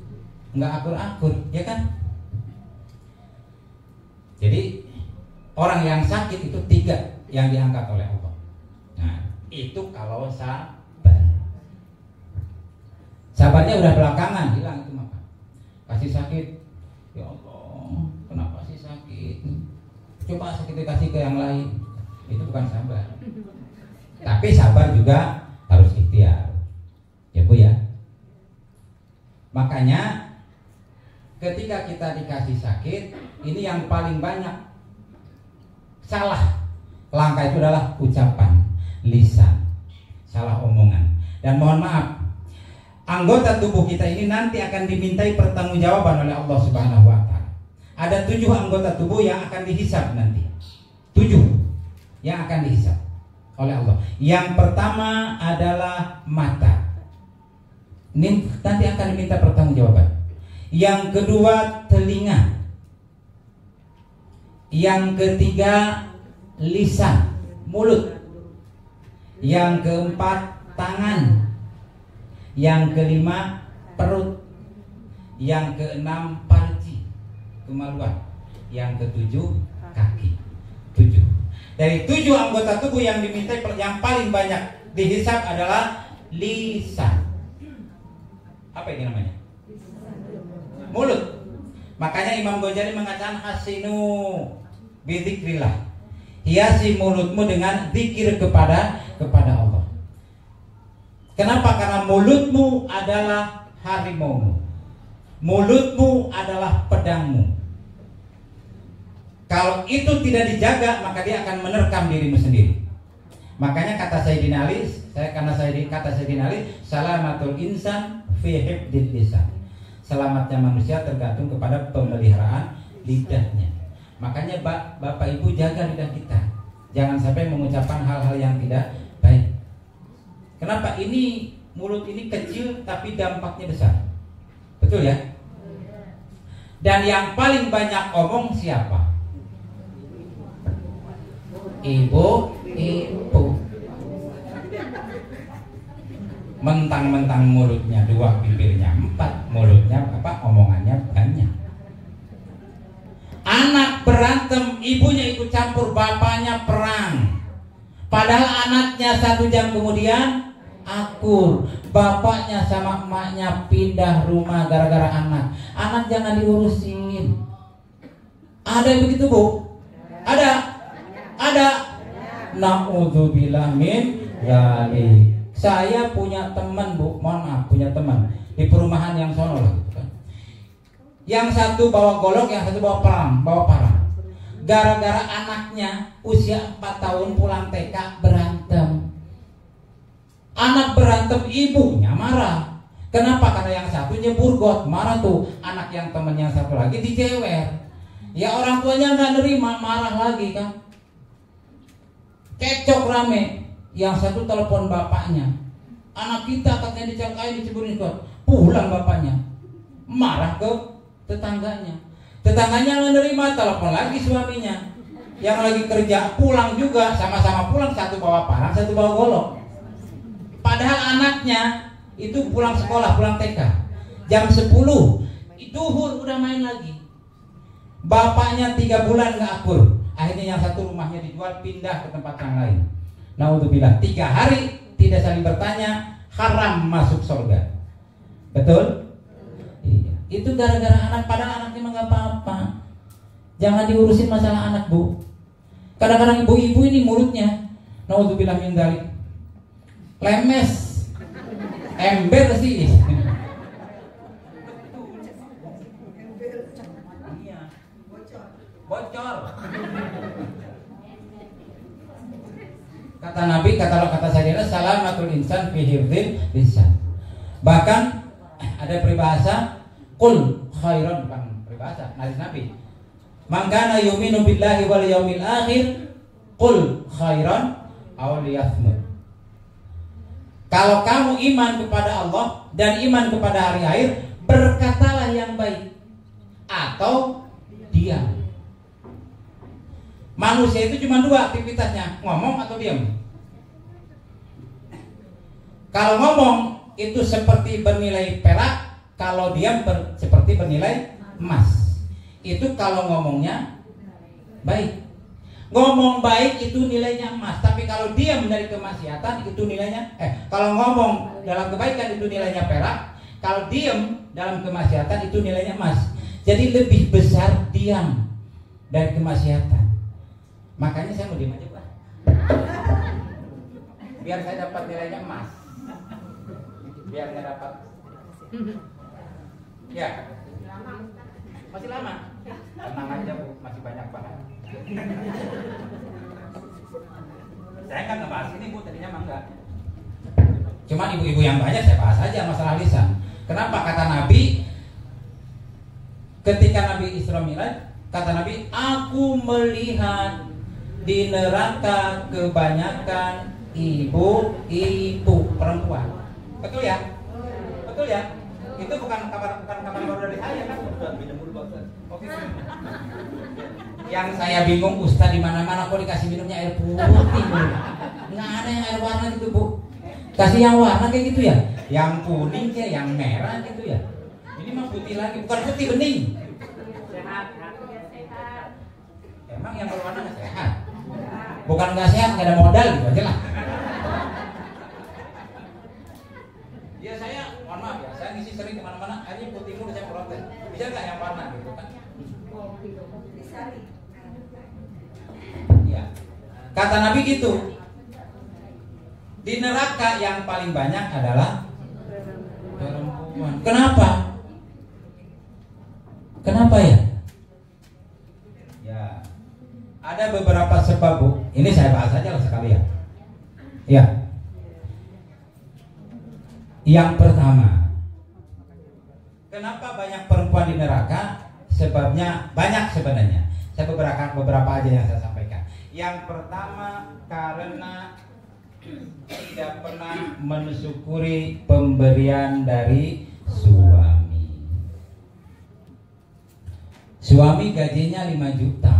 Enggak akur-akur, ya kan? Jadi orang yang sakit itu 3 yang diangkat oleh Allah. Nah, itu kalau sabar. Sabarnya udah belakangan, hilang itu maka. Kasih sakit, ya Allah, kenapa sih sakit? Coba sakit dikasih ke yang lain. Itu bukan sabar. Tapi sabar juga harus ikhtiar, ya Bu ya. Makanya ketika kita dikasih sakit, ini yang paling banyak salah langkah itu adalah ucapan, lisan, salah omongan. Dan mohon maaf, anggota tubuh kita ini nanti akan dimintai pertanggungjawaban oleh Allah Subhanahu wa Ta'ala. Ada 7 anggota tubuh yang akan dihisab nanti. 7 yang akan dihisab oleh Allah. Yang pertama adalah mata. Ini nanti akan diminta pertanggungjawaban. Yang kedua telinga. Yang ketiga lisan, mulut. Yang keempat tangan. Yang kelima perut. Yang keenam parji, kemaluan. Yang ketujuh kaki. 7. Dari 7 anggota tubuh yang dimintai yang paling banyak dihisab adalah lisan. Apa ini namanya? Mulut. Makanya Imam Ghazali mengatakan hasinu bidzikrillah. Hiasi mulutmu dengan zikir kepada Allah. Kenapa? Karena mulutmu adalah harimaumu. Mulutmu adalah pedangmu. Kalau itu tidak dijaga, maka dia akan menerkam dirimu sendiri. Makanya kata Sayyidina Ali, kata Sayyidina Ali, salamatul insan fi hifdzil lisan. Selamatnya manusia tergantung kepada pemeliharaan lidahnya. Makanya Bapak Ibu jaga lidah kita. Jangan sampai mengucapkan hal-hal yang tidak baik. Kenapa? Ini mulut ini kecil tapi dampaknya besar. Betul ya? Dan yang paling banyak omong siapa? Ibu. Mentang-mentang mulutnya 2, bibirnya 4, mulutnya omongannya banyak. Anak berantem, ibunya ikut campur, bapaknya perang. Padahal anaknya 1 jam kemudian akur. Bapaknya sama emaknya pindah rumah gara-gara anak. Anak jangan diurusin. Ada yang begitu Bu? Ada. Na'udzubillah min dzalik. Saya punya teman Bu, mohon maaf, punya teman di perumahan yang sono lah gitu kan. Yang satu bawa golok, yang satu bawa parang. Gara-gara anaknya usia 4 tahun pulang TK berantem. Anak berantem, ibunya marah. Kenapa? Karena yang satu nyebur got, marah tuh. Anak yang temennya satu lagi dijewer. Ya orang tuanya nggak nerima, marah lagi kan. Kecok rame. Yang satu telepon bapaknya. Anak kita katanya dicakain, diceburin got. Pulang bapaknya. Marah ke tetangganya. Tetangganya nggak nerima, telepon lagi suaminya. Yang lagi kerja pulang juga, sama-sama pulang, satu bawa parang, satu bawa golok. Padahal anaknya itu pulang sekolah, pulang TK jam 10, duhur udah main lagi. Bapaknya 3 bulan nggak akur. Akhirnya yang satu rumahnya dijual, pindah ke tempat yang lain. Naudzubillah, 3 hari tidak saling bertanya, haram masuk surga. Betul? Iya. Itu gara-gara anak, padahal anaknya mah nggak apa-apa. Jangan diurusin masalah anak Bu. Kadang-kadang ibu-ibu ini mulutnya, naudzubillah min dzalik, lemes. Ember sih. Iya. Bocor. Kata Nabi, kata saya salamatul insan fi hifdzil lisan. Bahkan ada peribahasa qul khairan, bukan peribahasa, hadis Nabi. Man kana yu'minu billahi wal yaumil akhir qul khairan aw liyasmut. Kalau kamu iman kepada Allah dan iman kepada hari akhir, berkatalah yang baik atau diam. Manusia itu cuma dua aktivitasnya, ngomong atau diam. Kalau ngomong itu seperti bernilai perak, kalau diam seperti bernilai emas. Itu kalau ngomongnya baik. Ngomong baik itu nilainya emas, tapi kalau diam dari kemaksiatan itu nilainya kalau ngomong dalam kebaikan itu nilainya perak, kalau diam dalam kemaksiatan itu nilainya emas. Jadi lebih besar diam dari kemaksiatan. Makanya saya mau diam aja, Pak. Biar saya dapat nilainya emas. Biar nggak dapat. Ya. Masih lama. Tenang aja, Bu, masih banyak banget. Saya kan ngebahas ini, Bu, tadinya mah enggak. Cuma ibu-ibu yang banyak saya bahas aja masalah lisan. Kenapa? Kata Nabi, ketika Nabi Isra Mi'raj, kata Nabi, aku melihat di neraka kebanyakan ibu-ibu perempuan. Betul ya? Betul ya? Itu bukan kabar baru dari saya kan? Oke. Yang saya bingung, Ustaz di mana-mana kok dikasih minumnya air putih, Bu. Nggak ada yang air warna gitu, Bu. Kasih yang warna kayak gitu ya? Yang kuning kayak yang merah gitu ya? Ini mah putih lagi, bukan putih bening. Sehat. Emang yang berwarna nggak sehat? Bukan nggak sehat, nggak ada modal gitu aja lah. Ya saya, mohon maaf ya, saya ngisi sering kemana-mana, akhirnya putih mulu saya protes. Bisa nggak yang warna gitu kan? Ya. Kata Nabi gitu. Di neraka yang paling banyak adalah perempuan. Kenapa? Kenapa ya? Ya. Ada beberapa sebab, Bu. Ini saya bahas aja lah sekalian. Ya. Yang pertama, kenapa banyak perempuan di neraka? Sebabnya banyak sebenarnya. Saya beberapa aja yang saya sampaikan. Yang pertama, karena tidak pernah mensyukuri pemberian dari suami. Suami gajinya 5 juta,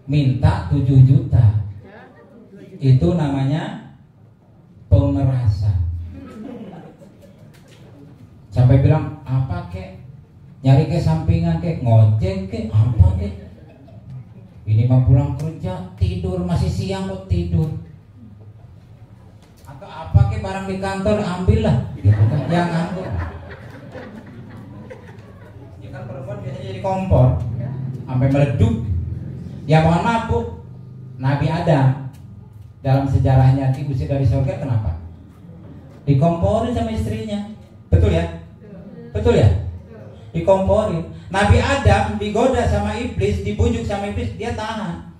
minta 7 juta. Itu namanya pemerasan. Sampai bilang, apa kek? Nyari ke sampingan kek, ngojek kek, apa kek? Ini mah pulang kerja, tidur, masih siang kok tidur. Atau apa kek barang di kantor, ambillah. Gitu kan, yang nganggur. Ya kan perempuan biasanya jadi kompor, sampai meleduk. Ya mohon maaf, Bu, Nabi Adam dalam sejarahnya diusir dari surga, kenapa? Dikomporin sama istrinya. Betul ya? Betul ya? Dikomporin. Nabi Adam digoda sama iblis, dibujuk sama iblis, dia tahan.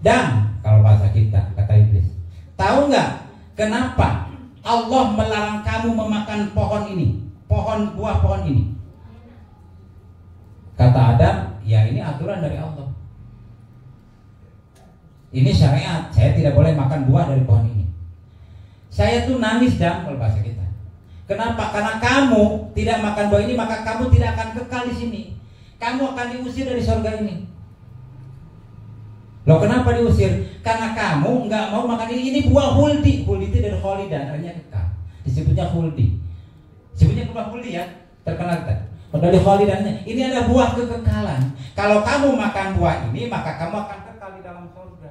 Dan kalau bahasa kita, kata iblis, tahu nggak kenapa Allah melarang kamu memakan pohon ini, buah pohon ini? Kata Adam, ya ini aturan dari Allah. Ini syariat, saya tidak boleh makan buah dari pohon ini. Saya tuh nangis, Dan, kalau bahasa kita. Kenapa? Karena kamu tidak makan buah ini, maka kamu tidak akan kekal di sini. Kamu akan diusir dari surga ini. Loh, kenapa diusir? Karena kamu nggak mau makan ini. Ini buah huldi. Huldi itu dari kholidan, artinya kekal. Disebutnya huldi. Disebutnya buah huldi ya, terkenal kan? Dari kholidannya. Ini ada buah kekekalan. Kalau kamu makan buah ini, maka kamu akan kekal di dalam surga.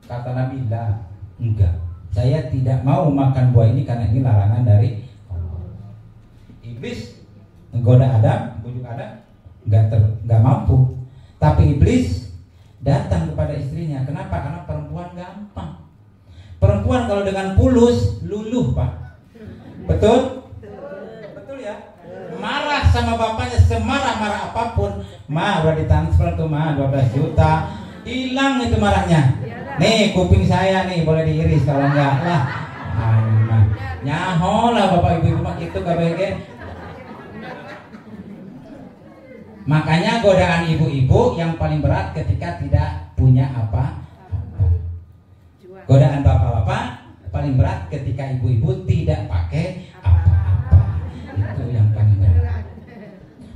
Kata Nabi, lah, enggak. Saya tidak mau makan buah ini karena ini larangan dari Allah. Iblis menggoda Adam, bujuk Adam, nggak mampu. Tapi iblis datang kepada istrinya. Kenapa? Karena perempuan gampang. Perempuan kalau dengan fulus, luluh Pak. Betul? Betul ya? Marah sama bapaknya semarah-marah apapun, udah ditransfer tuh 12 juta, hilang itu marahnya. Nih kuping saya nih boleh diiris, kalau enggak lah nyaho lah bapak ibu itu KBG. Makanya godaan ibu-ibu yang paling berat ketika tidak punya apa-apa. Godaan bapak-bapak paling berat ketika ibu-ibu tidak pakai apa-apa. Itu yang paling berat.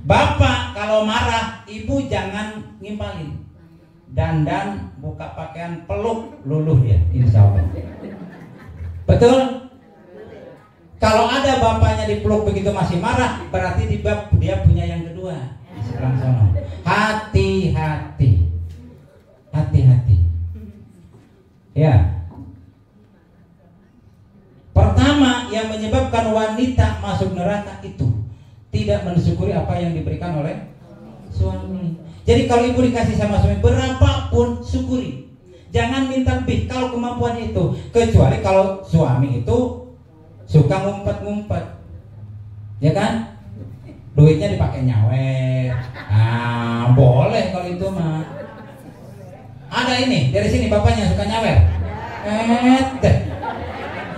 Bapak kalau marah, ibu jangan ngimpalin. Dandan, buka pakaian, peluk, luluh dia, insya Allah. Betul? Kalau ada bapaknya dipeluk begitu masih marah, berarti dia punya yang kedua. Sekarang sono. Hati-hati. Hati-hati. Ya. Pertama yang menyebabkan wanita masuk neraka itu tidak mensyukuri apa yang diberikan oleh suami. Jadi kalau ibu dikasih sama suami berapapun syukuri. Jangan minta lebih kalau kemampuan itu. Kecuali kalau suami itu suka ngumpet-ngumpet. Ya kan? Duitnya dipakai nyawer. Nah, boleh kalau itu mah. Ada ini, dari sini bapaknya suka nyawer.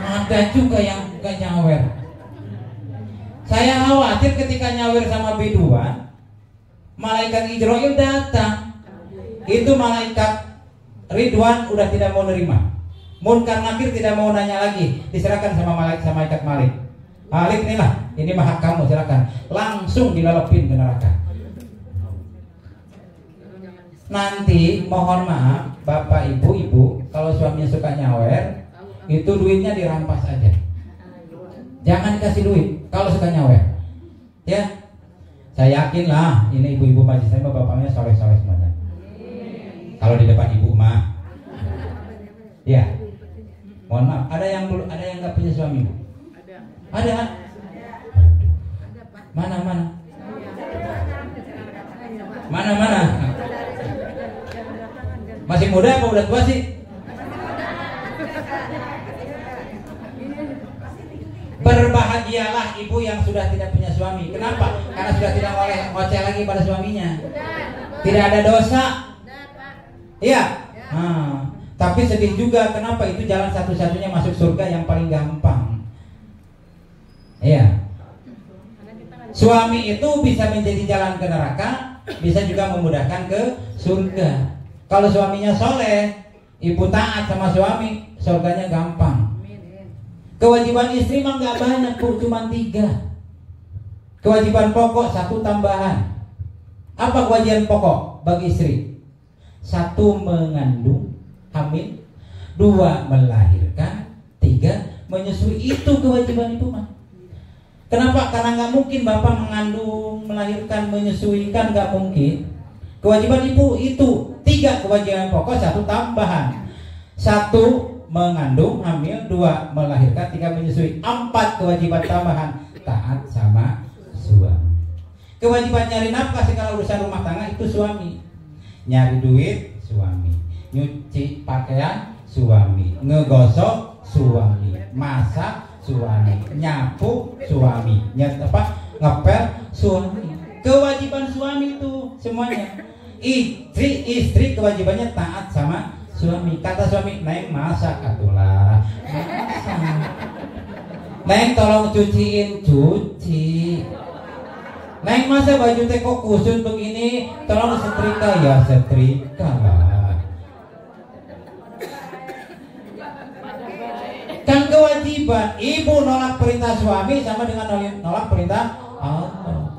Ada juga yang suka nyawer. Saya khawatir ketika nyawer sama biduan, malaikat Ijroil datang. Itu malaikat Ridwan udah tidak mau nerima. Munkar Nakir tidak mau nanya lagi, diserahkan sama malaikat Malik. Malik inilah, ini mah hak kamu, silakan. Langsung dilelepin ke neraka. Nanti mohon maaf, bapak ibu, kalau suaminya suka nyawer, itu duitnya dirampas aja. Jangan dikasih duit kalau suka nyawer. Ya, saya yakin lah, ini ibu-ibu majlis saya, bapaknya soleh-soleh semuanya. Kalau di depan ibu mah, ya. Mohon maaf, ada yang nggak punya suami? Ada. Mana? Masih muda apa udah tua sih? Berbahagialah ibu yang sudah tidak punya suami. Kenapa? Karena sudah tidak boleh ngoceh lagi pada suaminya. Tidak ada dosa. Iya. Tapi sedih juga, kenapa? Itu jalan satu-satunya masuk surga yang paling gampang. Iya. Suami itu bisa menjadi jalan ke neraka, bisa juga memudahkan ke surga. Kalau suaminya soleh, ibu taat sama suami, surganya gampang. Kewajiban istri mah nggak banyak, cuma 3. Kewajiban pokok 1 tambahan. Apa kewajiban pokok bagi istri? 1 mengandung, hamil. 2 melahirkan. 3 menyusui. Itu kewajiban ibu mah. Kenapa? Karena nggak mungkin bapak mengandung, melahirkan, menyusuikan, nggak mungkin. Kewajiban ibu itu 3 kewajiban pokok, 1 tambahan. 1 mengandung, hamil. 2 melahirkan. 3 menyusui. 4 kewajiban tambahan, taat sama suami. Kewajiban nyari nafkah segala urusan rumah tangga itu suami. Nyari duit suami, nyuci pakaian suami, ngegosok suami, masak suami, nyapu suami, ngepel suami. Kewajiban suami itu semuanya. Istri kewajibannya taat sama suami. Kata suami, "Neng masak atulah." "Neng tolong cuciin." Cuci. "Neng masa baju teko kusut begini, tolong setrika." Ya setrika lah. Kan kewajiban. Ibu nolak perintah suami sama dengan nolak perintah Allah.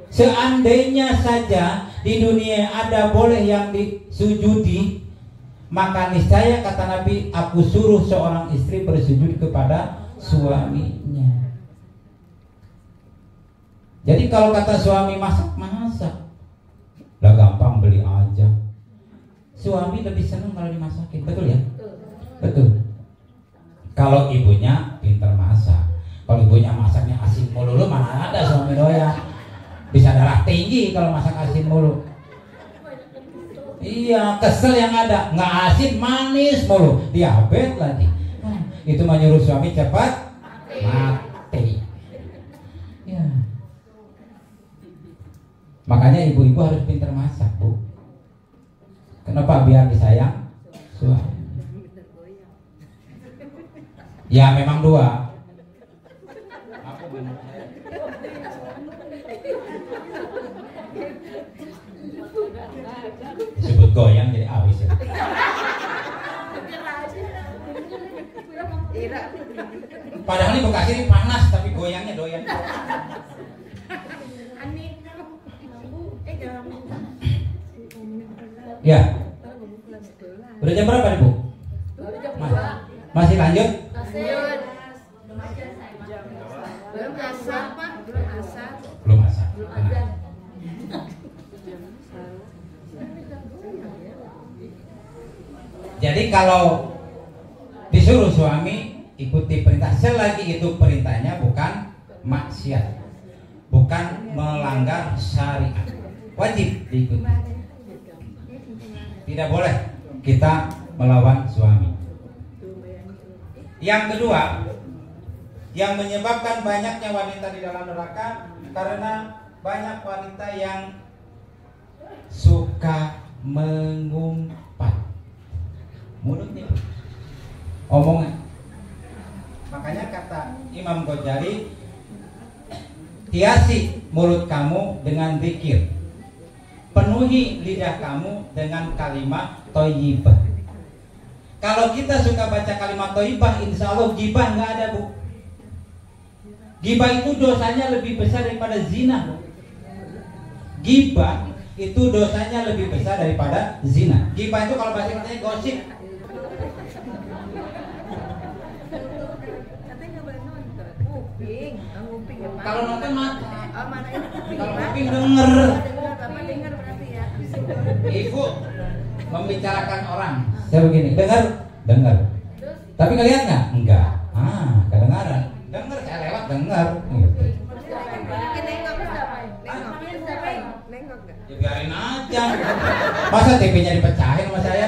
Seandainya saja di dunia ada boleh yang disujudi, maka niscaya kata Nabi, aku suruh seorang istri bersujud kepada suaminya. Jadi kalau kata suami masak, lah gampang beli aja. Suami lebih senang kalau dimasakin, betul ya? Betul. Kalau ibunya pintar masak. Kalau ibunya masaknya asin mulu, mana ada suami doyan. Bisa darah tinggi kalau masak asin mulu. Iya, kesel yang ada. Nggak asin, manis mulu. Diabetes lagi. itu menyuruh suami cepat mati. Ya. Makanya ibu-ibu harus pintar masak, Bu. Kenapa? Biar disayang suami. Ya memang dua. Disebut goyang jadi awis ya. Padahal ini Bekasi ini panas tapi goyangnya doyan. Ya. Udah jam berapa nih, Bu? Masih lanjut? Belum asar. Jadi kalau disuruh suami ikuti perintah selagi itu perintahnya bukan maksiat, bukan melanggar syariat, wajib diikuti. Tidak boleh kita melawan suami. Yang kedua, yang menyebabkan banyaknya wanita di dalam neraka karena banyak wanita yang suka mengumpat mulutnya, omongan. Makanya kata Imam Ghazali, hiasi mulut kamu dengan zikir, penuhi lidah kamu dengan kalimat thayyibah. Kalau kita suka baca kalimat thayyibah, insya Allah gibah nggak ada, Bu. Gibah itu dosanya lebih besar daripada zina, Bu. Gibah itu dosanya lebih besar daripada zina. Gibah itu kalau bahasa Inggrisnya gosip. Kalau nonton mata, kalau kuping denger. Ibu membicarakan orang, saya begini, dengar. Tapi kalian nggak? Enggak. Kedengaran. Dengar, saya lewat dengar. Gitu. Ya biarin aja. Masa TV-nya dipecahin sama saya?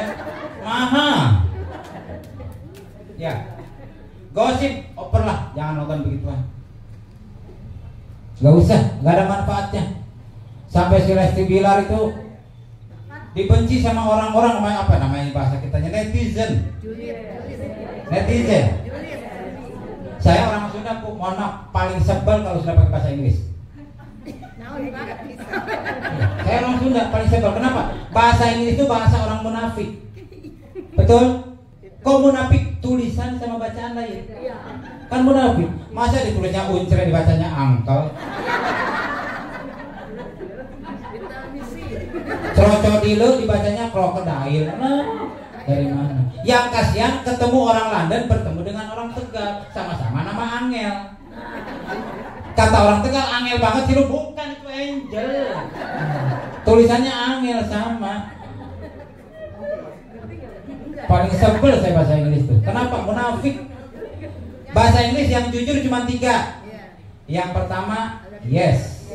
Mahal. Ya. Gosip, oper lah, jangan nonton begituan. Gak usah, gak ada manfaatnya. Sampai si Lesti Bilar itu dibenci sama orang-orang, namanya apa namanya bahasa kitanya, netizen. Saya orang Sunda, Bu, mohon maaf, paling sebel kalau sudah pakai bahasa Inggris. Saya orang Sunda paling sebel. Kenapa? Bahasa Inggris itu bahasa orang munafik. Betul? Kok munafik tulisan sama bacaan lain? Kan munafik. Masa ditulisnya uncre dibacanya angkel? Crocodile dibacanya krokodil. Nah, dari mana? Yang kasihan ketemu orang London bertemu dengan orang Tegal, sama-sama nama Angel. Kata orang Tegal, Angel banget sih lu, bukan, itu Angel. Tulisannya Angel sama. Paling sebel saya bahasa Inggris tuh. Kenapa? Munafik. Bahasa Inggris yang jujur cuma 3. Yang pertama, yes,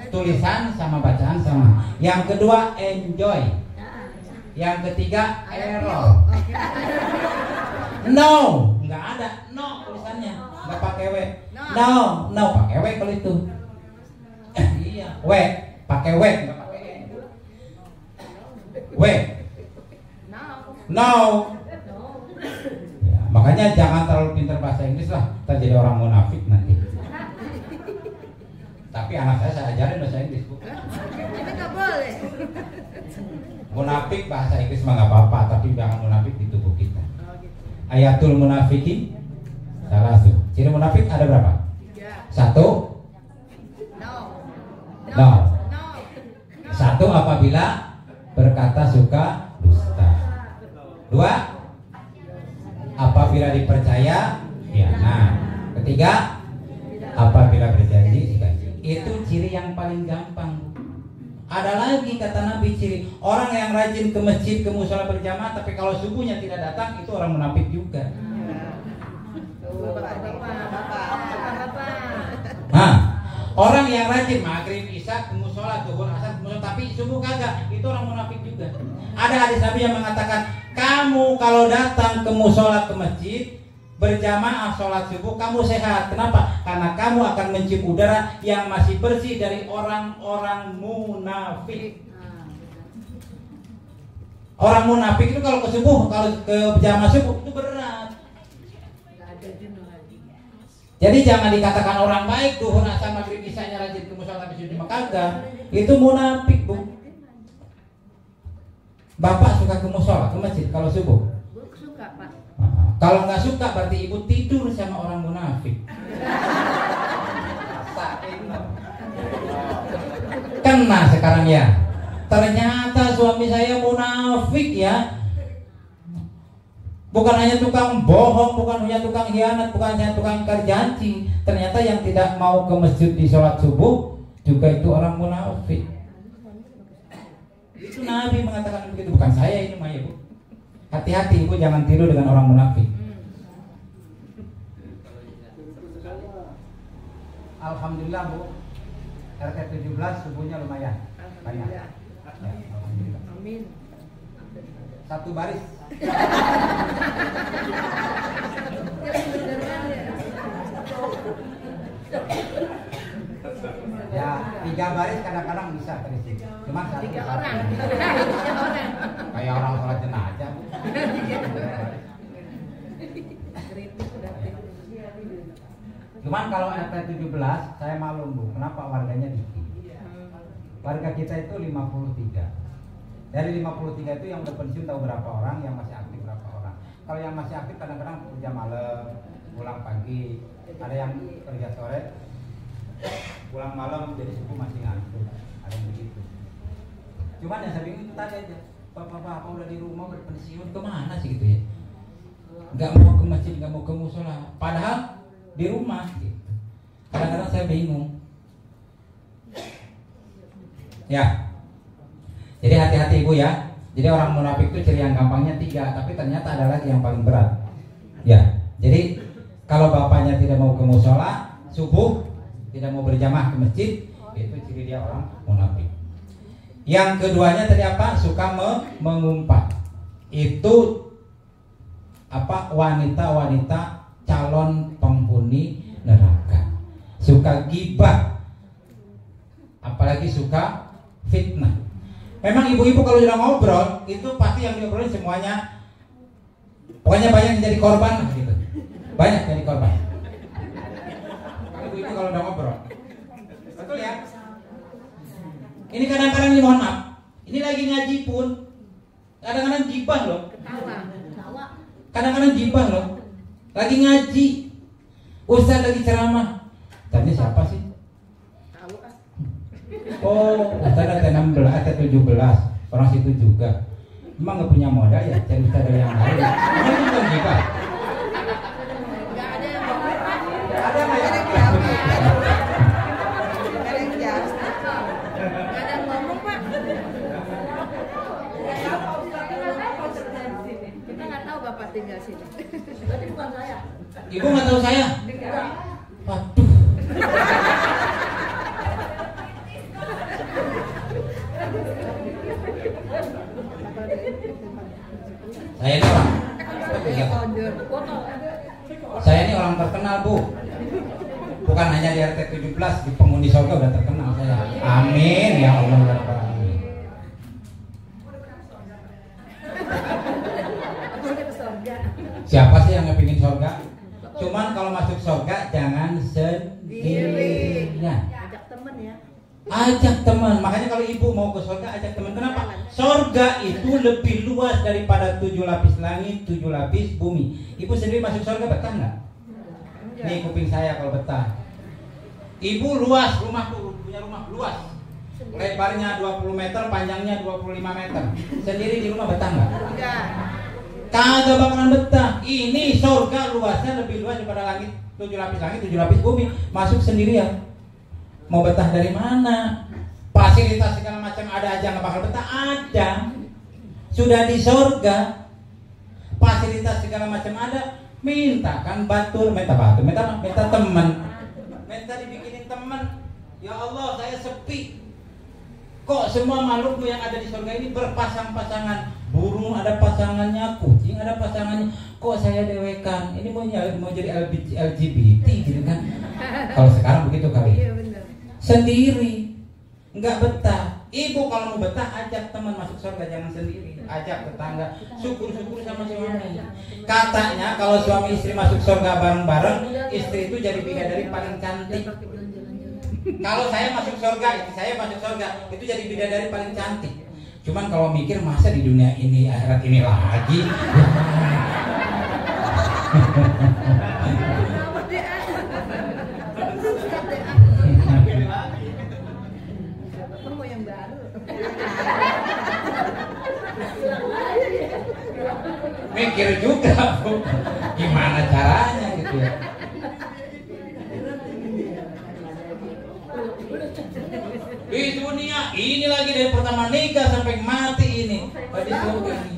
tulisan sama bacaan sama. Yang kedua, enjoy. Yang ketiga, error. No, nggak ada. No tulisannya, nggak pakai w. No pakai w kalau itu. Iya, w pakai w, nggak pakai e. W. No. Ya, makanya jangan terlalu pintar bahasa Inggris lah, kita jadi orang munafik nanti. Tapi anak saya ajarin bahasa Inggris, Bu. Tapi nggak boleh. Munafik bahasa Inggris mah nggak apa-apa, tapi jangan munafik di tubuh kita. Ayatul munafikin salah tuh. Ciri munafik ada berapa? 1. No. 1 apabila berkata suka dusta. 2 apabila dipercaya khianat. 3 apabila berjanji janji. Itu ciri yang paling gampang. Ada lagi kata Nabi ciri orang yang rajin ke masjid, ke mushola berjamaah, tapi kalau subuhnya tidak datang, itu orang munafik juga. Orang yang rajin maghrib, isya, ke mushola, zuhur, asar, tapi subuh kagak, itu orang munafik juga. Ada hadis Nabi yang mengatakan, kamu kalau datang ke mushola, ke masjid, berjamaah sholat subuh kamu sehat. Kenapa? Karena kamu akan mencium udara yang masih bersih dari orang-orang munafik. Orang munafik itu kalau ke subuh, kalau ke jamaah subuh itu berat. Jadi jangan dikatakan orang baik duhur asar maghrib isanya rajin ke mushola tapi cuma kagak. Itu munafik, Bu. Bapak suka ke mushola, ke masjid kalau subuh? Suka, Pak. Kalau nggak suka berarti ibu tidur sama orang munafik. Kena sekarang ya. Ternyata suami saya munafik ya. Bukan hanya tukang bohong, bukan hanya tukang hianat, bukan hanya tukang ingkar janji. Ternyata yang tidak mau ke masjid di sholat subuh juga itu orang munafik. Itu Nabi mengatakan begitu, bukan saya ini mah ya, Bu. Hati-hati Ibu, jangan tiru dengan orang munafik. Alhamdulillah, Bu. RT 17 subuhnya lumayan banyak. Ya, alhamdulillah. Amin. Satu baris. Ya, 3 baris kadang-kadang bisa terisi. Cuma 1 orang. Kayak orang sholat jenazah. Cuman kalau RT 17 saya maklum, Bu. Kenapa warganya dikit? Warga kita itu 53. Dari 53 itu yang udah pensiun tahu berapa orang, yang masih aktif berapa orang. Kalau yang masih aktif kadang-kadang kerja malam, pulang pagi, ada yang kerja sore, pulang malam jadi subuh masih ngantuk, ada yang begitu. Cuman yang saya bingung itu tadi aja, bapak-bapak udah di rumah udah pensiun kemana sih gitu ya? Nggak mau ke masjid, nggak mau ke musola, padahal di rumah gitu. Kadang-kadang saya bingung. Ya. Jadi hati-hati Ibu ya. Jadi orang munafik itu ciri yang gampangnya 3, tapi ternyata ada lagi yang paling berat. Ya. Jadi kalau bapaknya tidak mau ke musola subuh, tidak mau berjamaah ke masjid, itu ciri dia orang munafik. Yang keduanya tadi apa? Suka mengumpat. Itu apa? Wanita-wanita calon penghuni neraka. Suka gibah. Apalagi suka fitnah. Memang ibu-ibu kalau sudah ngobrol itu pasti yang diobrolin semuanya, pokoknya banyak yang jadi korban gitu. Banyak jadi korban. Ibu-ibu kalau udah ngobrol, betul ya? Ini kadang-kadang nih mohon maaf, ini lagi ngaji pun kadang-kadang gibah loh. Kadang-kadang gibah loh. Lagi ngaji, ustaz lagi ceramah. Tadi siapa sih? Oh, ustaz ada 16, ada 17. Orang situ juga. Emang nggak punya modal ya cari ustaz dari yang lain. Emang itu bukan gibah? Nggak ada yang ngomong, Pak. Nggak ada nggak ya? Nggak ada yang jawab. Nggak ada yang ngomong, Pak. Kita nggak tahu Bapak tinggal sini. Berarti bukan saya. Ibu nggak tahu saya? Waduh. Saya ini orang. Saya ini orang terkenal, Bu. Bukan hanya di RT 17, di penghuni surga udah terkenal saya. Amin ya Allah ya Rabbal alamin. Siapa sih yang ngepingin surga? Cuman kalau masuk surga jangan sendirian. Ajak temen ya. Ajak teman. Makanya kalau ibu mau ke surga ajak teman. Kenapa? Surga itu lebih luas daripada 7 lapis langit, 7 lapis bumi. Ibu sendiri masuk surga betah nggak? Nih kuping saya kalau betah. Ibu luas, rumah tuh punya rumah luas. Lebarnya 20 meter, panjangnya 25 meter. Sendiri di rumah betah nggak? Enggak. Kagak bakalan betah. Ini surga luasnya lebih luas daripada langit, 7 lapis langit, 7 lapis bumi. Masuk sendirian. Mau betah dari mana? Fasilitas segala macam ada aja nggak bakal betah. Ada. Sudah di surga. Fasilitas segala macam ada. Minta kan batur, minta teman. Minta dibikinin teman. Ya Allah, saya sepi. Kok semua makhlukmu yang ada di surga ini berpasang-pasangan? Burung ada pasangannya, kucing ada pasangannya. Kok saya dewekan? Ini mau jadi LGBT gitu kan? Kalau sekarang begitu kali. Iya benar. Sendiri, nggak betah. Ibu kalau mau betah ajak teman masuk surga, jangan sendiri. Ajak tetangga, syukur-syukur sama suami. Katanya kalau suami istri masuk surga bareng-bareng, istri itu jadi bidadari paling cantik. Kalau saya masuk surga, istri saya masuk surga, itu jadi bidadari paling cantik. Cuman kalau mikir masa di dunia ini akhirat ini lagi. Mau yang baru. Mikir juga, Bu. Gimana caranya gitu ya. Di dunia ini lagi dari pertama nikah sampai mati ini. Tadi surga ini.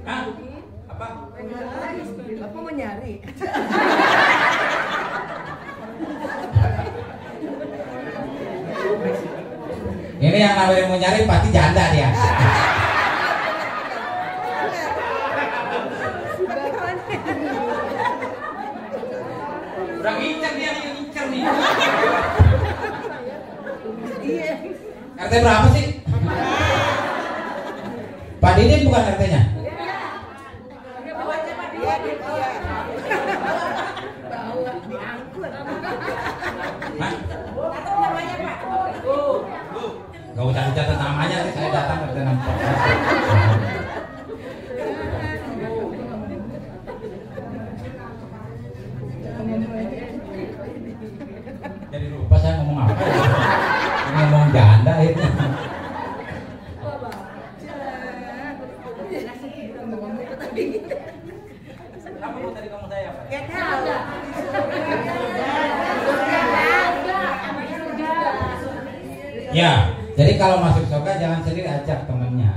Hah? Apa? Bapak mau nyari. Ini yang namanya mau nyari pasti janda dia. Udah ngincer dia nih, ngincer nih. Iya. RT berapa sih? Pak Didin bukan RT-nya? Bawa diangkut. Gak usah dicatat namanya, saya datang RT 64. Jadi lupa saya ngomong apa ya? Ngomong janda itu. Apa lu tadi kamu saya apa? Ya, jadi kalau masuk surga jangan sendiri, ajak temannya.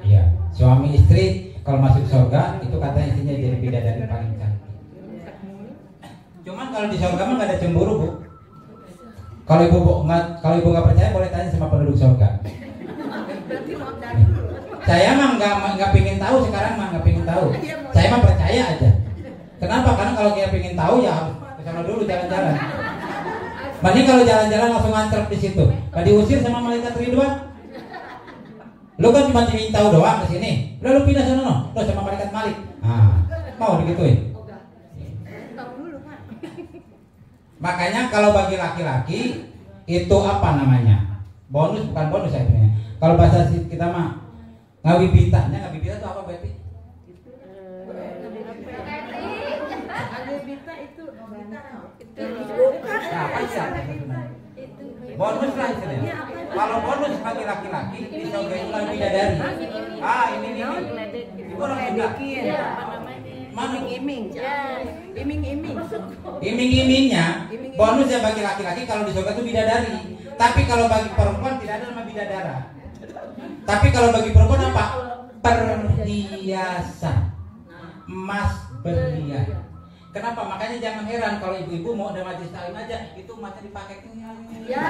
Iya, suami istri kalau masuk surga itu katanya istrinya jadi bidadari paling cantik. Cuman kalau di surga mah nggak ada cemburu, Bu. Kalau ibu nggak percaya boleh tanya sama penduduk surga. Saya mah nggak pingin tahu sekarang, mah nggak pingin tahu. Saya mah percaya aja. Kenapa? Karena kalau kita pingin tahu ya harus kesana dulu jalan-jalan. Mending kalau jalan-jalan langsung ngantrep di situ. Tadi diusir sama malaikat Ridwan. Lu kan cuma ingin tahu doang ke sini. Lu pindah sana no. Lu sama malaikat Malik. Mau digituin. Makanya kalau bagi laki-laki itu apa namanya? Bonus, bukan bonus saya punya. Kalau bahasa kita mah ngawibitanya, ngawibita itu apa berarti? Apa sih? Bonus lah istilahnya. Kalau bonus bagi laki-laki di surga itu lebih bidadari. Ini. Ibu orang juga. Mana Iming-iming. Iming-imingnya bonusnya bagi laki-laki kalau di surga itu bidadari. Tapi kalau bagi perempuan tidak ada nama bidadara. Tapi kalau bagi perempuan apa? Perhiasan. Emas berlian. Kenapa? Makanya jangan heran kalau ibu-ibu mau ada majlis taklim aja itu emasnya dipakai. Ya.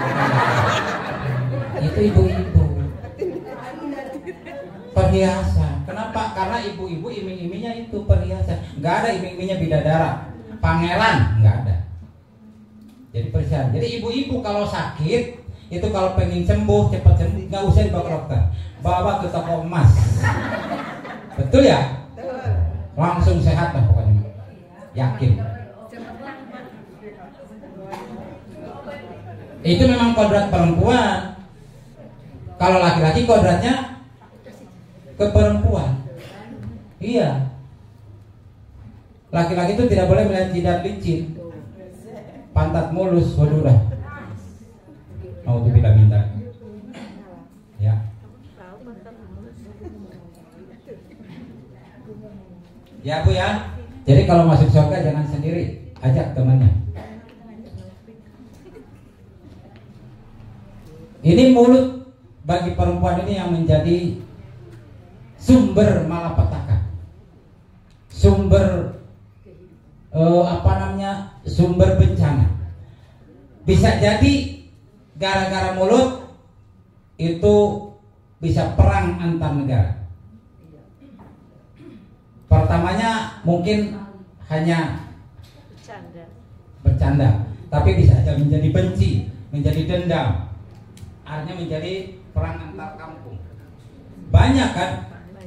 Itu ibu-ibu. Perhiasan. Kenapa? Karena ibu-ibu iming-imingnya itu perhiasan. Nggak ada iming-imingnya bidadara, pangeran, nggak ada. Jadi perhiasan. Jadi ibu-ibu kalau sakit itu kalau pengen sembuh, cepat sembuh, nggak usah dibawa ke dokter, bawa ke toko emas. Betul ya? Langsung sehat lah pokoknya. Yakin. Itu memang kodrat perempuan. Kalau laki-laki kodratnya ke perempuan. Iya. Laki-laki itu tidak boleh melihat jidat licin, pantat mulus, waduh. Mau tuh bila minta. Ya. Ya Bu ya. Jadi kalau masuk surga jangan sendiri, ajak temannya. Ini mulut bagi perempuan ini yang menjadi sumber malapetaka, sumber sumber bencana. Bisa jadi gara-gara mulut itu bisa perang antar negara. Pertamanya mungkin hanya bercanda, tapi bisa saja menjadi benci, menjadi dendam, akhirnya menjadi perang antar kampung. Banyak kan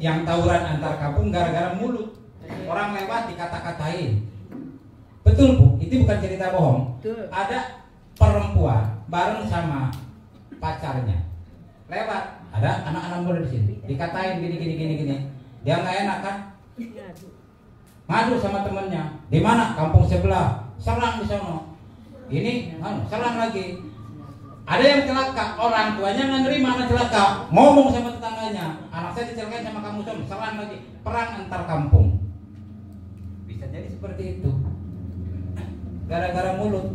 yang tawuran antar kampung gara-gara mulut. Orang lewat dikata-katain. Betul Bu, itu bukan cerita bohong. Ada perempuan bareng sama pacarnya lewat, ada anak-anak muda di sini, dikatain gini. Dia nggak enak kan? Ngadu sama temennya. Di mana? Kampung sebelah. Serang di sana. Ini, serang lagi. Ada yang celaka, orang tuanya nggak nerima anak celaka, ngomong sama tetangganya, anak saya dicelakai sama kamu, serang lagi, perang antar kampung. Bisa jadi seperti itu, gara-gara mulut.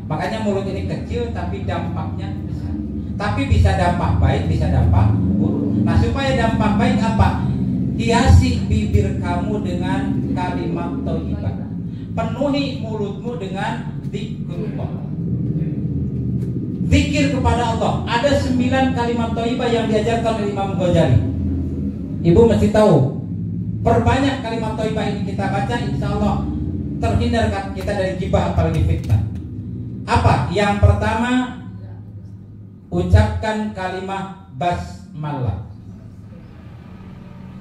Makanya mulut ini kecil tapi dampaknya besar. Tapi bisa dampak baik, bisa dampak buruk. Nah, supaya dampak baik apa? Hiasi bibir kamu dengan kalimat thayyibah. Penuhi mulutmu dengan zikrullah. Zikir kepada Allah. Ada 9 kalimat thayyibah yang diajarkan oleh Imam Ghazali. Ibu mesti tahu. Perbanyak kalimat thayyibah ini kita baca, insya Allah terhindar kita dari gibah apalagi fitnah. Apa? Yang pertama, ucapkan kalimat basmalah.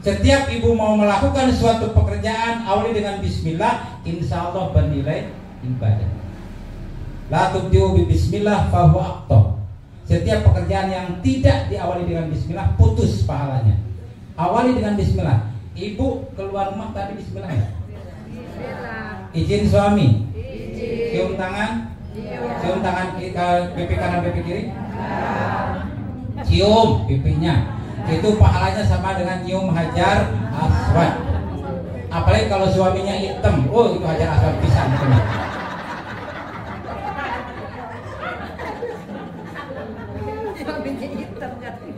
Setiap ibu mau melakukan suatu pekerjaan, awali dengan bismillah, insya Allah bernilai ibadah. La tubdi'u bi bismillah fahuwa aqta. Setiap pekerjaan yang tidak diawali dengan bismillah putus pahalanya. Awali dengan bismillah. Ibu keluar rumah tadi bismillah ya? Izin suami. Cium tangan. Cium tangan pipi kanan pipi kiri. Cium pipinya. Itu pahalanya sama dengan nyium hajar aswad. Apalagi kalau suaminya hitam, oh itu hajar aswad pisan.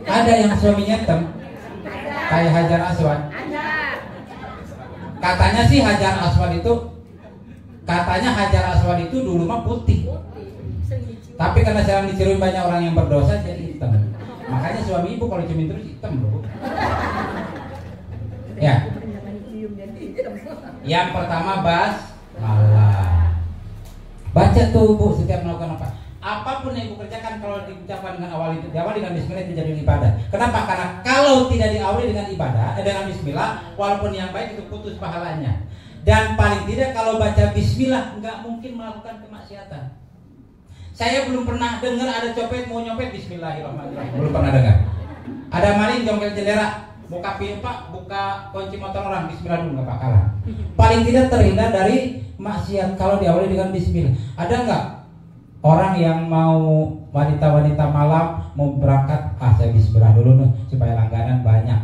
Ada yang suaminya hitam kayak hajar aswad. Katanya sih hajar aswad itu dulu mah putih. Tapi karena sekarang dicuri banyak orang yang berdosa jadi hitam. Makanya suami ibu kalau ciumin terus hitam loh. Ya. Yang pertama basmalah. Baca tuh Bu setiap melakukan apa. Apapun yang ibu kerjakan kalau diucapkan dengan diawali dengan bismillah itu jadi ibadah. Kenapa? Karena kalau tidak diawali dengan ibadah, dengan bismillah, walaupun yang baik itu putus pahalanya. Dan paling tidak kalau baca bismillah nggak mungkin melakukan kemaksiatan. Saya belum pernah dengar ada copet mau nyopet bismillahirrahmanirrahim. Belum pernah dengar. Ada maling jongkel jendela, buka pipa, buka kunci motor orang, bismillah dulu nggak bakalan. Paling tidak terhindar dari maksiat kalau diawali dengan bismillah. Ada nggak orang yang mau wanita-wanita malam mau berangkat, saya bismillah dulu nih supaya langganan banyak.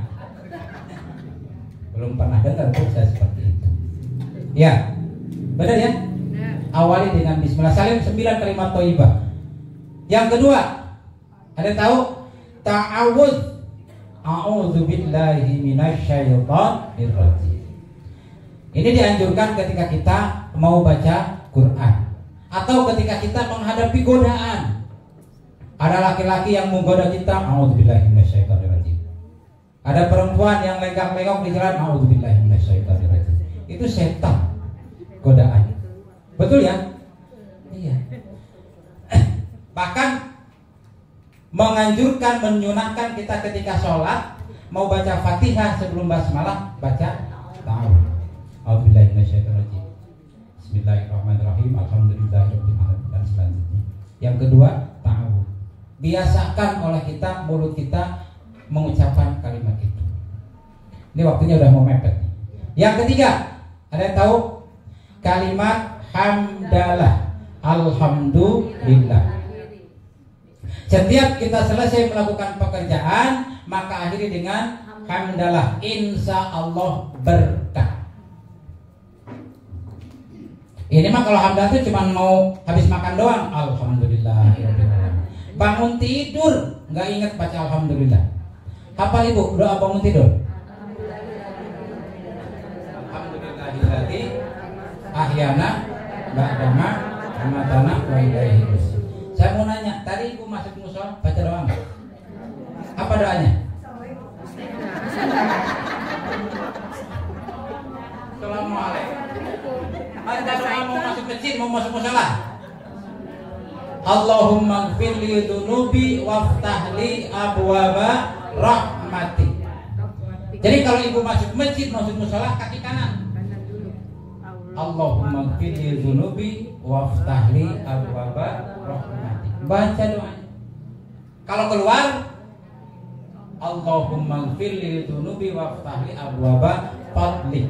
Belum pernah dengar tuh saya seperti itu. Ya, benar ya? Awali dengan bismillah. Salim 9 kalimat thayyibah. Yang kedua, ada tahu? Ta'awudz. A'udzu billahi minasyaitonir rajim. Ini dianjurkan ketika kita mau baca Quran atau ketika kita menghadapi godaan. Ada laki-laki yang menggoda kita, a'udzu billahi minasyaitonir rajim. Ada perempuan yang lenggak-lenggok di jalan, a'udzu billahi minasyaitonir rajim. Itu setan godaan. Betul ya? Iya. Bahkan menganjurkan, menyunahkan kita ketika sholat mau baca Fatihah sebelum basmalah baca ta'awudz. A'udzubillahi minasyaitonirrajim. Bismillahirrahmanirrahim. Alhamdulillahirabbil alamin dan selanjutnya. Yang kedua, ta'awudz. Biasakan oleh kita mulut kita mengucapkan kalimat itu. Ini waktunya udah mau mepet. Yang ketiga, ada yang tahu kalimat hamdalah, alhamdulillah. Setiap kita selesai melakukan pekerjaan, maka akhiri dengan hamdalah, insya Allah berkah. Ini mah kalau hamdalah itu cuma mau habis makan doang, alhamdulillah. Bangun tidur nggak ingat baca alhamdulillah. Hafal ibu doa bangun tidur? Alhamdulillahilladzi ahyana ba'dama amatana wa ilaihi nusur. Saya mau nanya, tadi ibu masuk musola baca doa nggak? Apa doanya? Assalamualaikum. Baca doa mau masuk masjid, mau masuk musola. Allahumma gfirli dunubi waftahli abwaba rahmatik. Jadi kalau ibu masuk masjid, masuk musola, kaki kanan. Allahumma gfirli dunubi waftahli abwaba rahmatik. Baca doa. Kalau keluar, Allahumma gfirli dunubi waftahli abwaba fadlik.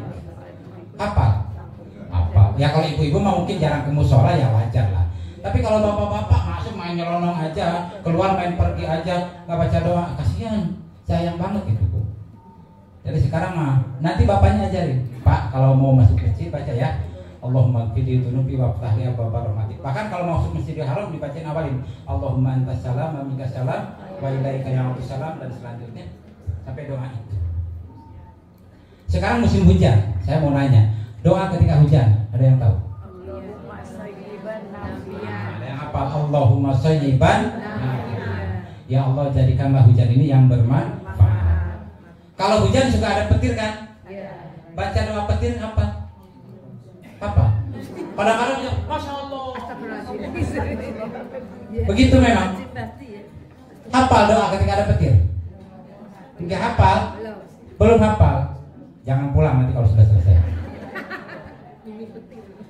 Hafal? Hafal. Ya kalau ibu-ibu mungkin jarang ke musola, ya wajar lah. Tapi kalau bapak-bapak masuk main nyelonong aja, keluar main pergi aja, nggak baca doa, kasihan, sayang banget gitu Bu. Jadi sekarang mah nanti bapaknya ajarin, Pak kalau mau masuk masjid baca ya Allahumma gfirli dunubi waftahli abwaba rahmatik. Bahkan kalau mau masuk Masjidil Haram dibacain awalin Allahumma antas salam wa minkas salam wa ilaika ya'udus salam dan selanjutnya sampai doa itu. Sekarang musim hujan, saya mau nanya, doa ketika hujan ada yang tahu? Ada yang hafal Allahumma shayyiban nafi'an. Ya Allah jadikanlah hujan ini yang bermanfaat. Kalau hujan suka ada petir kan? Baca doa petir apa? Apa? Pada malamnya, Masya Allah. Begitu memang. Hafal doa ketika ada petir? Enggak hafal? Belum hafal? Jangan pulang nanti kalau sudah selesai.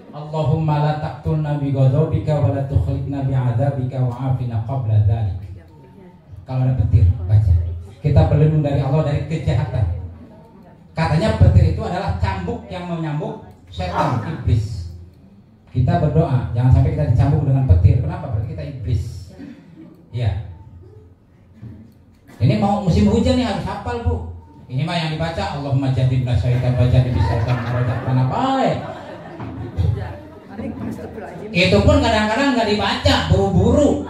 Allahumma la taqtulna bi ghadabika wa la tukhlifna bi 'adzabika wa 'afina qabla dzalik. Kalau ada petir, baca. Kita berlindung dari Allah dari kejahatan. Katanya petir itu adalah cambuk yang menyambuk setan, iblis. Kita berdoa jangan sampai kita dicambuk dengan petir. Kenapa? Berarti kita iblis. Ya. Ini mau musim hujan nih harus hafal Bu. Ini mah yang dibaca Allahumma jadibna syaitan wa jadib syaitan marajatan baik. Itu pun kadang-kadang nggak dibaca, buru-buru.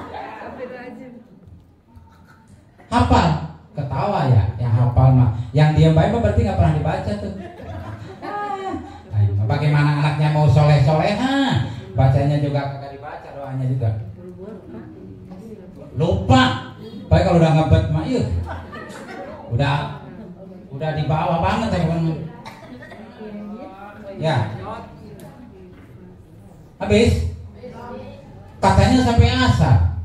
Hafal, ketawa ya, yang hafal mah. Yang diam baik mah berarti nggak pernah dibaca tuh. Bagaimana anaknya mau soleh-soleha, bacanya juga kagak dibaca, doanya juga lupa. Baik kalau udah ngebet mah, yuk, udah di bawah banget ya bukan? Ya, habis. Katanya sampai asar.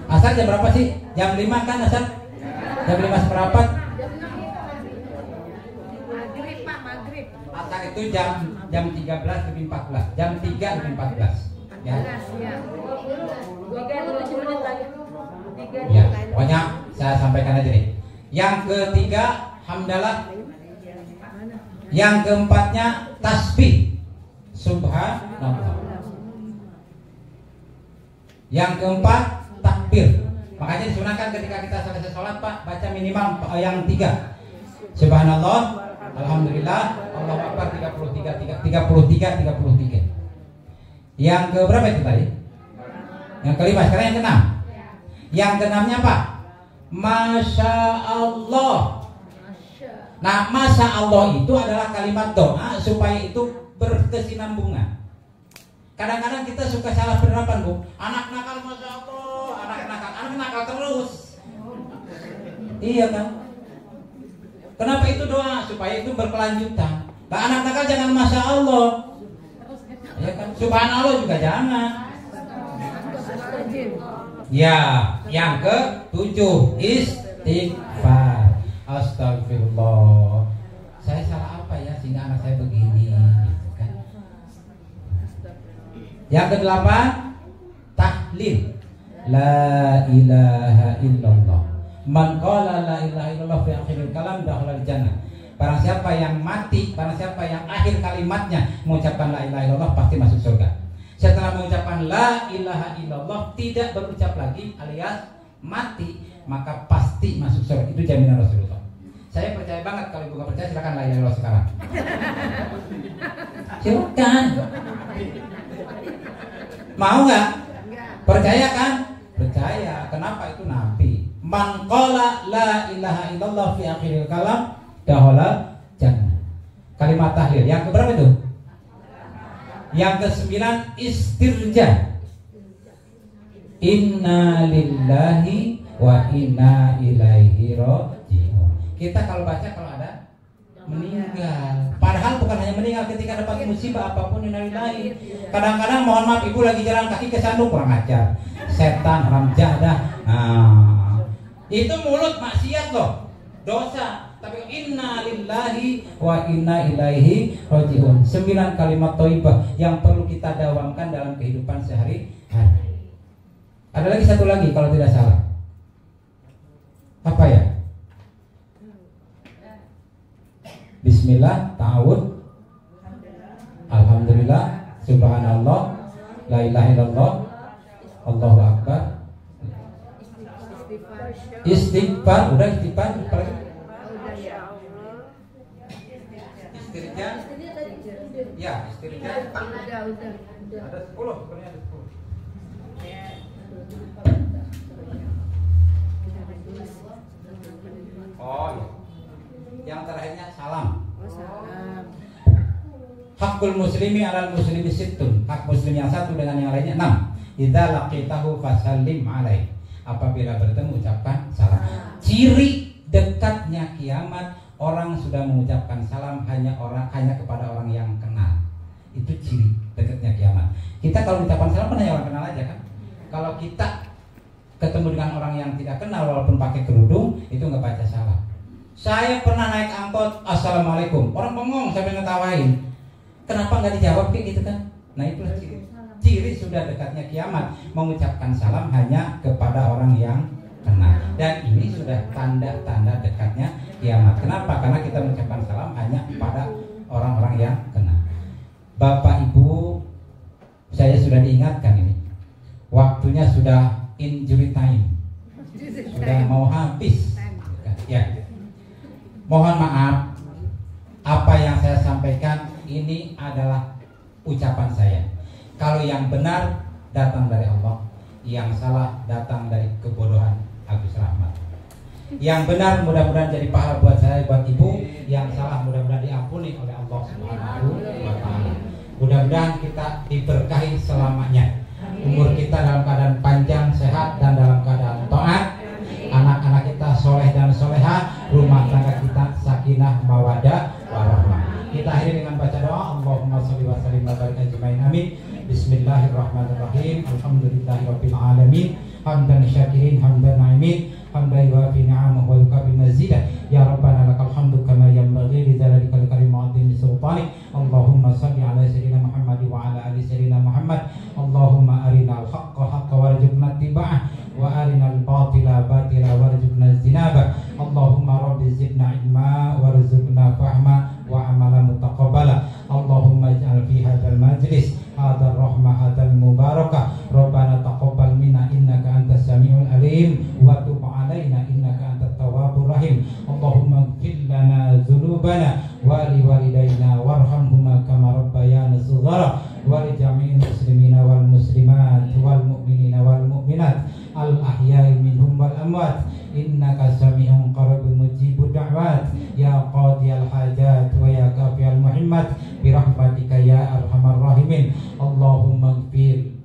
Asar jam berapa sih? Jam 5 kan asar? Jam 5 seperempat. Asar itu jam 13 lebih 14. Jam 3 lebih 14. Ya. Ya, pokoknya saya sampaikan aja nih. Yang ketiga hamdalah. Yang keempatnya tasbih. Subhanallah. Yang keempat takbir. Makanya disunahkan ketika kita selesai sholat Pak, baca minimal yang 3. Subhanallah, alhamdulillah, Allahu Akbar 33. Yang ke berapa itu tadi? Yang kelima, sekarang yang keenam. Yang keenamnya Pak, Masya Allah. Nah, Masya Allah itu adalah kalimat doa supaya itu berkesinambungan. Kadang-kadang kita suka salah penerapan Bu. Anak nakal Masya Allah, anak nakal terus. Iya kan? Kenapa itu doa? Supaya itu berkelanjutan. Nah, anak nakal jangan Masya Allah. Ya kan? Subhanallah juga jangan. Ya, yang ke-7 istighfar. Astagfirullah. Saya salah apa ya sehingga anak saya begini gitu kan. Yang ke-8 tahlil. La ilaha illallah. Man qala la ilaha illallah fi akhiril kalam dakhala jannah. Barang siapa yang mati, barang siapa yang akhir kalimatnya mengucapkan la ilaha illallah pasti masuk surga. Setelah mengucapkan la ilaha illallah tidak berucap lagi alias mati, maka pasti masuk surga. Itu jaminan Rasulullah. Saya percaya banget. Kalau ibu nggak percaya silakan la ilaha illallah sekarang. Silakan. Mau nggak? Percaya kan? Percaya. Kenapa? Itu Nabi. Man qala la ilaha illallah fi akhiril kalam dakhala jannah. Kalimat tahlil. Yang keberapa itu? Yang ke-9 istirja. Inna lillahi wa inna ilaihi raji'un. Kita kalau baca kalau ada meninggal, padahal bukan hanya meninggal, ketika dapat musibah apapun innalillahi. Kadang-kadang mohon maaf ibu lagi jalan kaki kesandung, kurang ajar, setan, haram jadah. Nah, itu mulut maksiat loh, dosa. Tapi inna lillahi wa inna ilaihi raji'un. 9 kalimat thayyibah yang perlu kita dawamkan dalam kehidupan sehari-hari. Ada lagi satu lagi kalau tidak salah. Apa ya? Bismillah, ta'awud, alhamdulillah, subhanallah, la ilaha illallah, Allahu akbar, istighfar, udah istighfar, istirja, ya istirja, Udah. ada 10, sebenarnya ada 10. Oh iya. Yang terakhirnya salam. Salam. Hakul muslimi alal muslimi sittun. Hak muslim yang satu dengan yang lainnya 6. Idza laqitahu fasallim alaih. Apabila bertemu ucapkan salam. Ciri dekatnya kiamat, orang sudah mengucapkan salam hanya kepada orang yang kenal. Itu ciri dekatnya kiamat. Kita kalau mengucapkan salam kan hanya orang kenal aja kan. Kalau kita ketemu dengan orang yang tidak kenal walaupun pakai kerudung, itu nggak baca salam. Saya pernah naik angkot, assalamualaikum, orang bengong sambil ngetawain. Kenapa nggak dijawab kayak gitu kan? Nah itulah ciri sudah dekatnya kiamat, mengucapkan salam hanya kepada orang yang kenal. Dan ini sudah tanda-tanda dekatnya kiamat. Kenapa? Karena kita mengucapkan salam hanya kepada orang-orang yang kenal. Bapak Ibu, saya sudah diingatkan ini, waktunya sudah injury time, sudah mau habis. Ya, mohon maaf, apa yang saya sampaikan ini adalah ucapan saya. Kalau yang benar datang dari Allah, yang salah datang dari kebodohan Agus Rahmat. Yang benar mudah-mudahan jadi pahala buat saya, buat ibu. Yang salah mudah-mudahan diampuni oleh Allah Subhanahu wa Ta'ala. Mudah-mudahan kita diberkahi selamanya. Umur kita dalam keadaan panjang, sehat, dan dalam keadaan taat. Anak-anak kita soleh dan soleha. Rumah tangga kita sakinah, mawadah, warahmah. Kita akhiri dengan baca doa. Allahumma sholli wa sallim wa barik ajmain. Amin. Bismillahirrahmanirrahim. Alhamdulillahirabbil alamin. Hamdan syakirin, hamdan na'imin, hamdan yuwafi ni'amahu wa yukafi mazidah. Ya Rabbana lakal hamdu kama yanbaghi li dzalikal karim ma'adzim sultani. Allahumma shalli ala sayyidina Muhammad wa ala ali sayyidina Muhammad. Allahumma arinal haqqa haqqan warzuqna ittiba'ah wa arinal batila batila warzuqna ijtinabah. Allahumma rabbi zidna ilma warzuqna fahma wa amalan mutaqabbala. Allahumma ij'al fi hadzal majlis hadzal rahmah hadzal mubarakah. Rabbana taqabbal minna innaka antas samiul alim wa tub alaina innaka antat tawwabur rahim. Allahumma ighfir lana dzunubana wa li walidayna warhamhuma kama rabbayana shighara wa li jami'il muslimina wal muslimat wal mu'minina wal mu'minat al ahya'i minhum wal amwat. Innaka sami'un qaribun mujibud da'wat ya qadiyal hajat wa ya kafiyal muhimmat bi rahmatika ya arhamar rahimin. Allahumma ighfir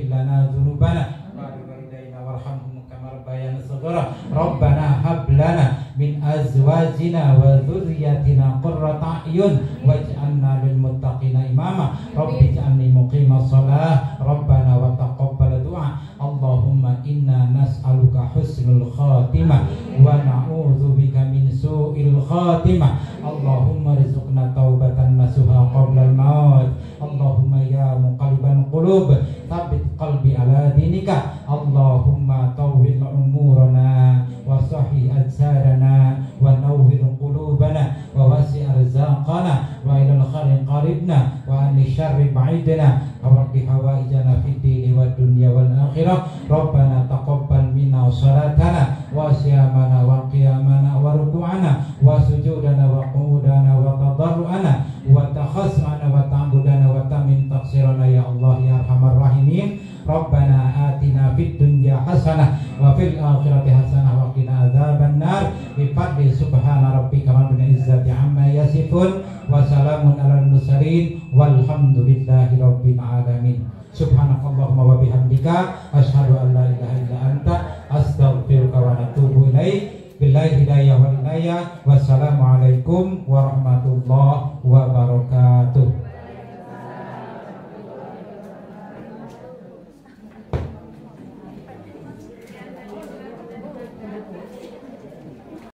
lana dzunubana wa li walidayna warhamhum kama rabbayana shighara. Rabbana hab lana min azwajina wa dhurriyyatina qurrata a'yun waj'alna lil muttaqina imama. Rabbi ij'alni muqimas shalah. Rabbana wa taqabbal du'a. Allahumma inna nas'aluka husnul khatimah wa na'udzubika min su'il khatimah. Allahumma rizqna taubatan nasuha qabla al-maut. Allahumma ya muqalliban qulub tsabbit qalbi ala dinika. Allahumma tawwil umurana wa sahhi ajsarana wa nawwir qulubana wa wasi' arzaqana wa ilal khairin qaribna wa anni syarri ba'idna wa rabbi hawaijana fid dini wad dunya wal akhirah. Rabbana taqabbal minna salatana wa siyamana wa qiyamana wa ruku'ana wa sujudana wa qu'udana wa tadarru'ana wa takhassu'ana wa ta'budana wa tamin taqsirana ya Allah ya arhamar rahimin. Rabbana atina fid dunya hasanah wa fil akhirati hasanah wa qina adzabannar bi fadli. Subhana rabbika rabbil izzati amma yasifun wa salamun alal mursalin walhamdulillahi rabbil alamin. Subhanakallahumma wa bihamdika asyhadu an la ilaha illa anta astaghfiruka wa atubu ilaik. Billahi hidayah wal inayah. Wassalamualaikum warahmatullahi wabarakatuh.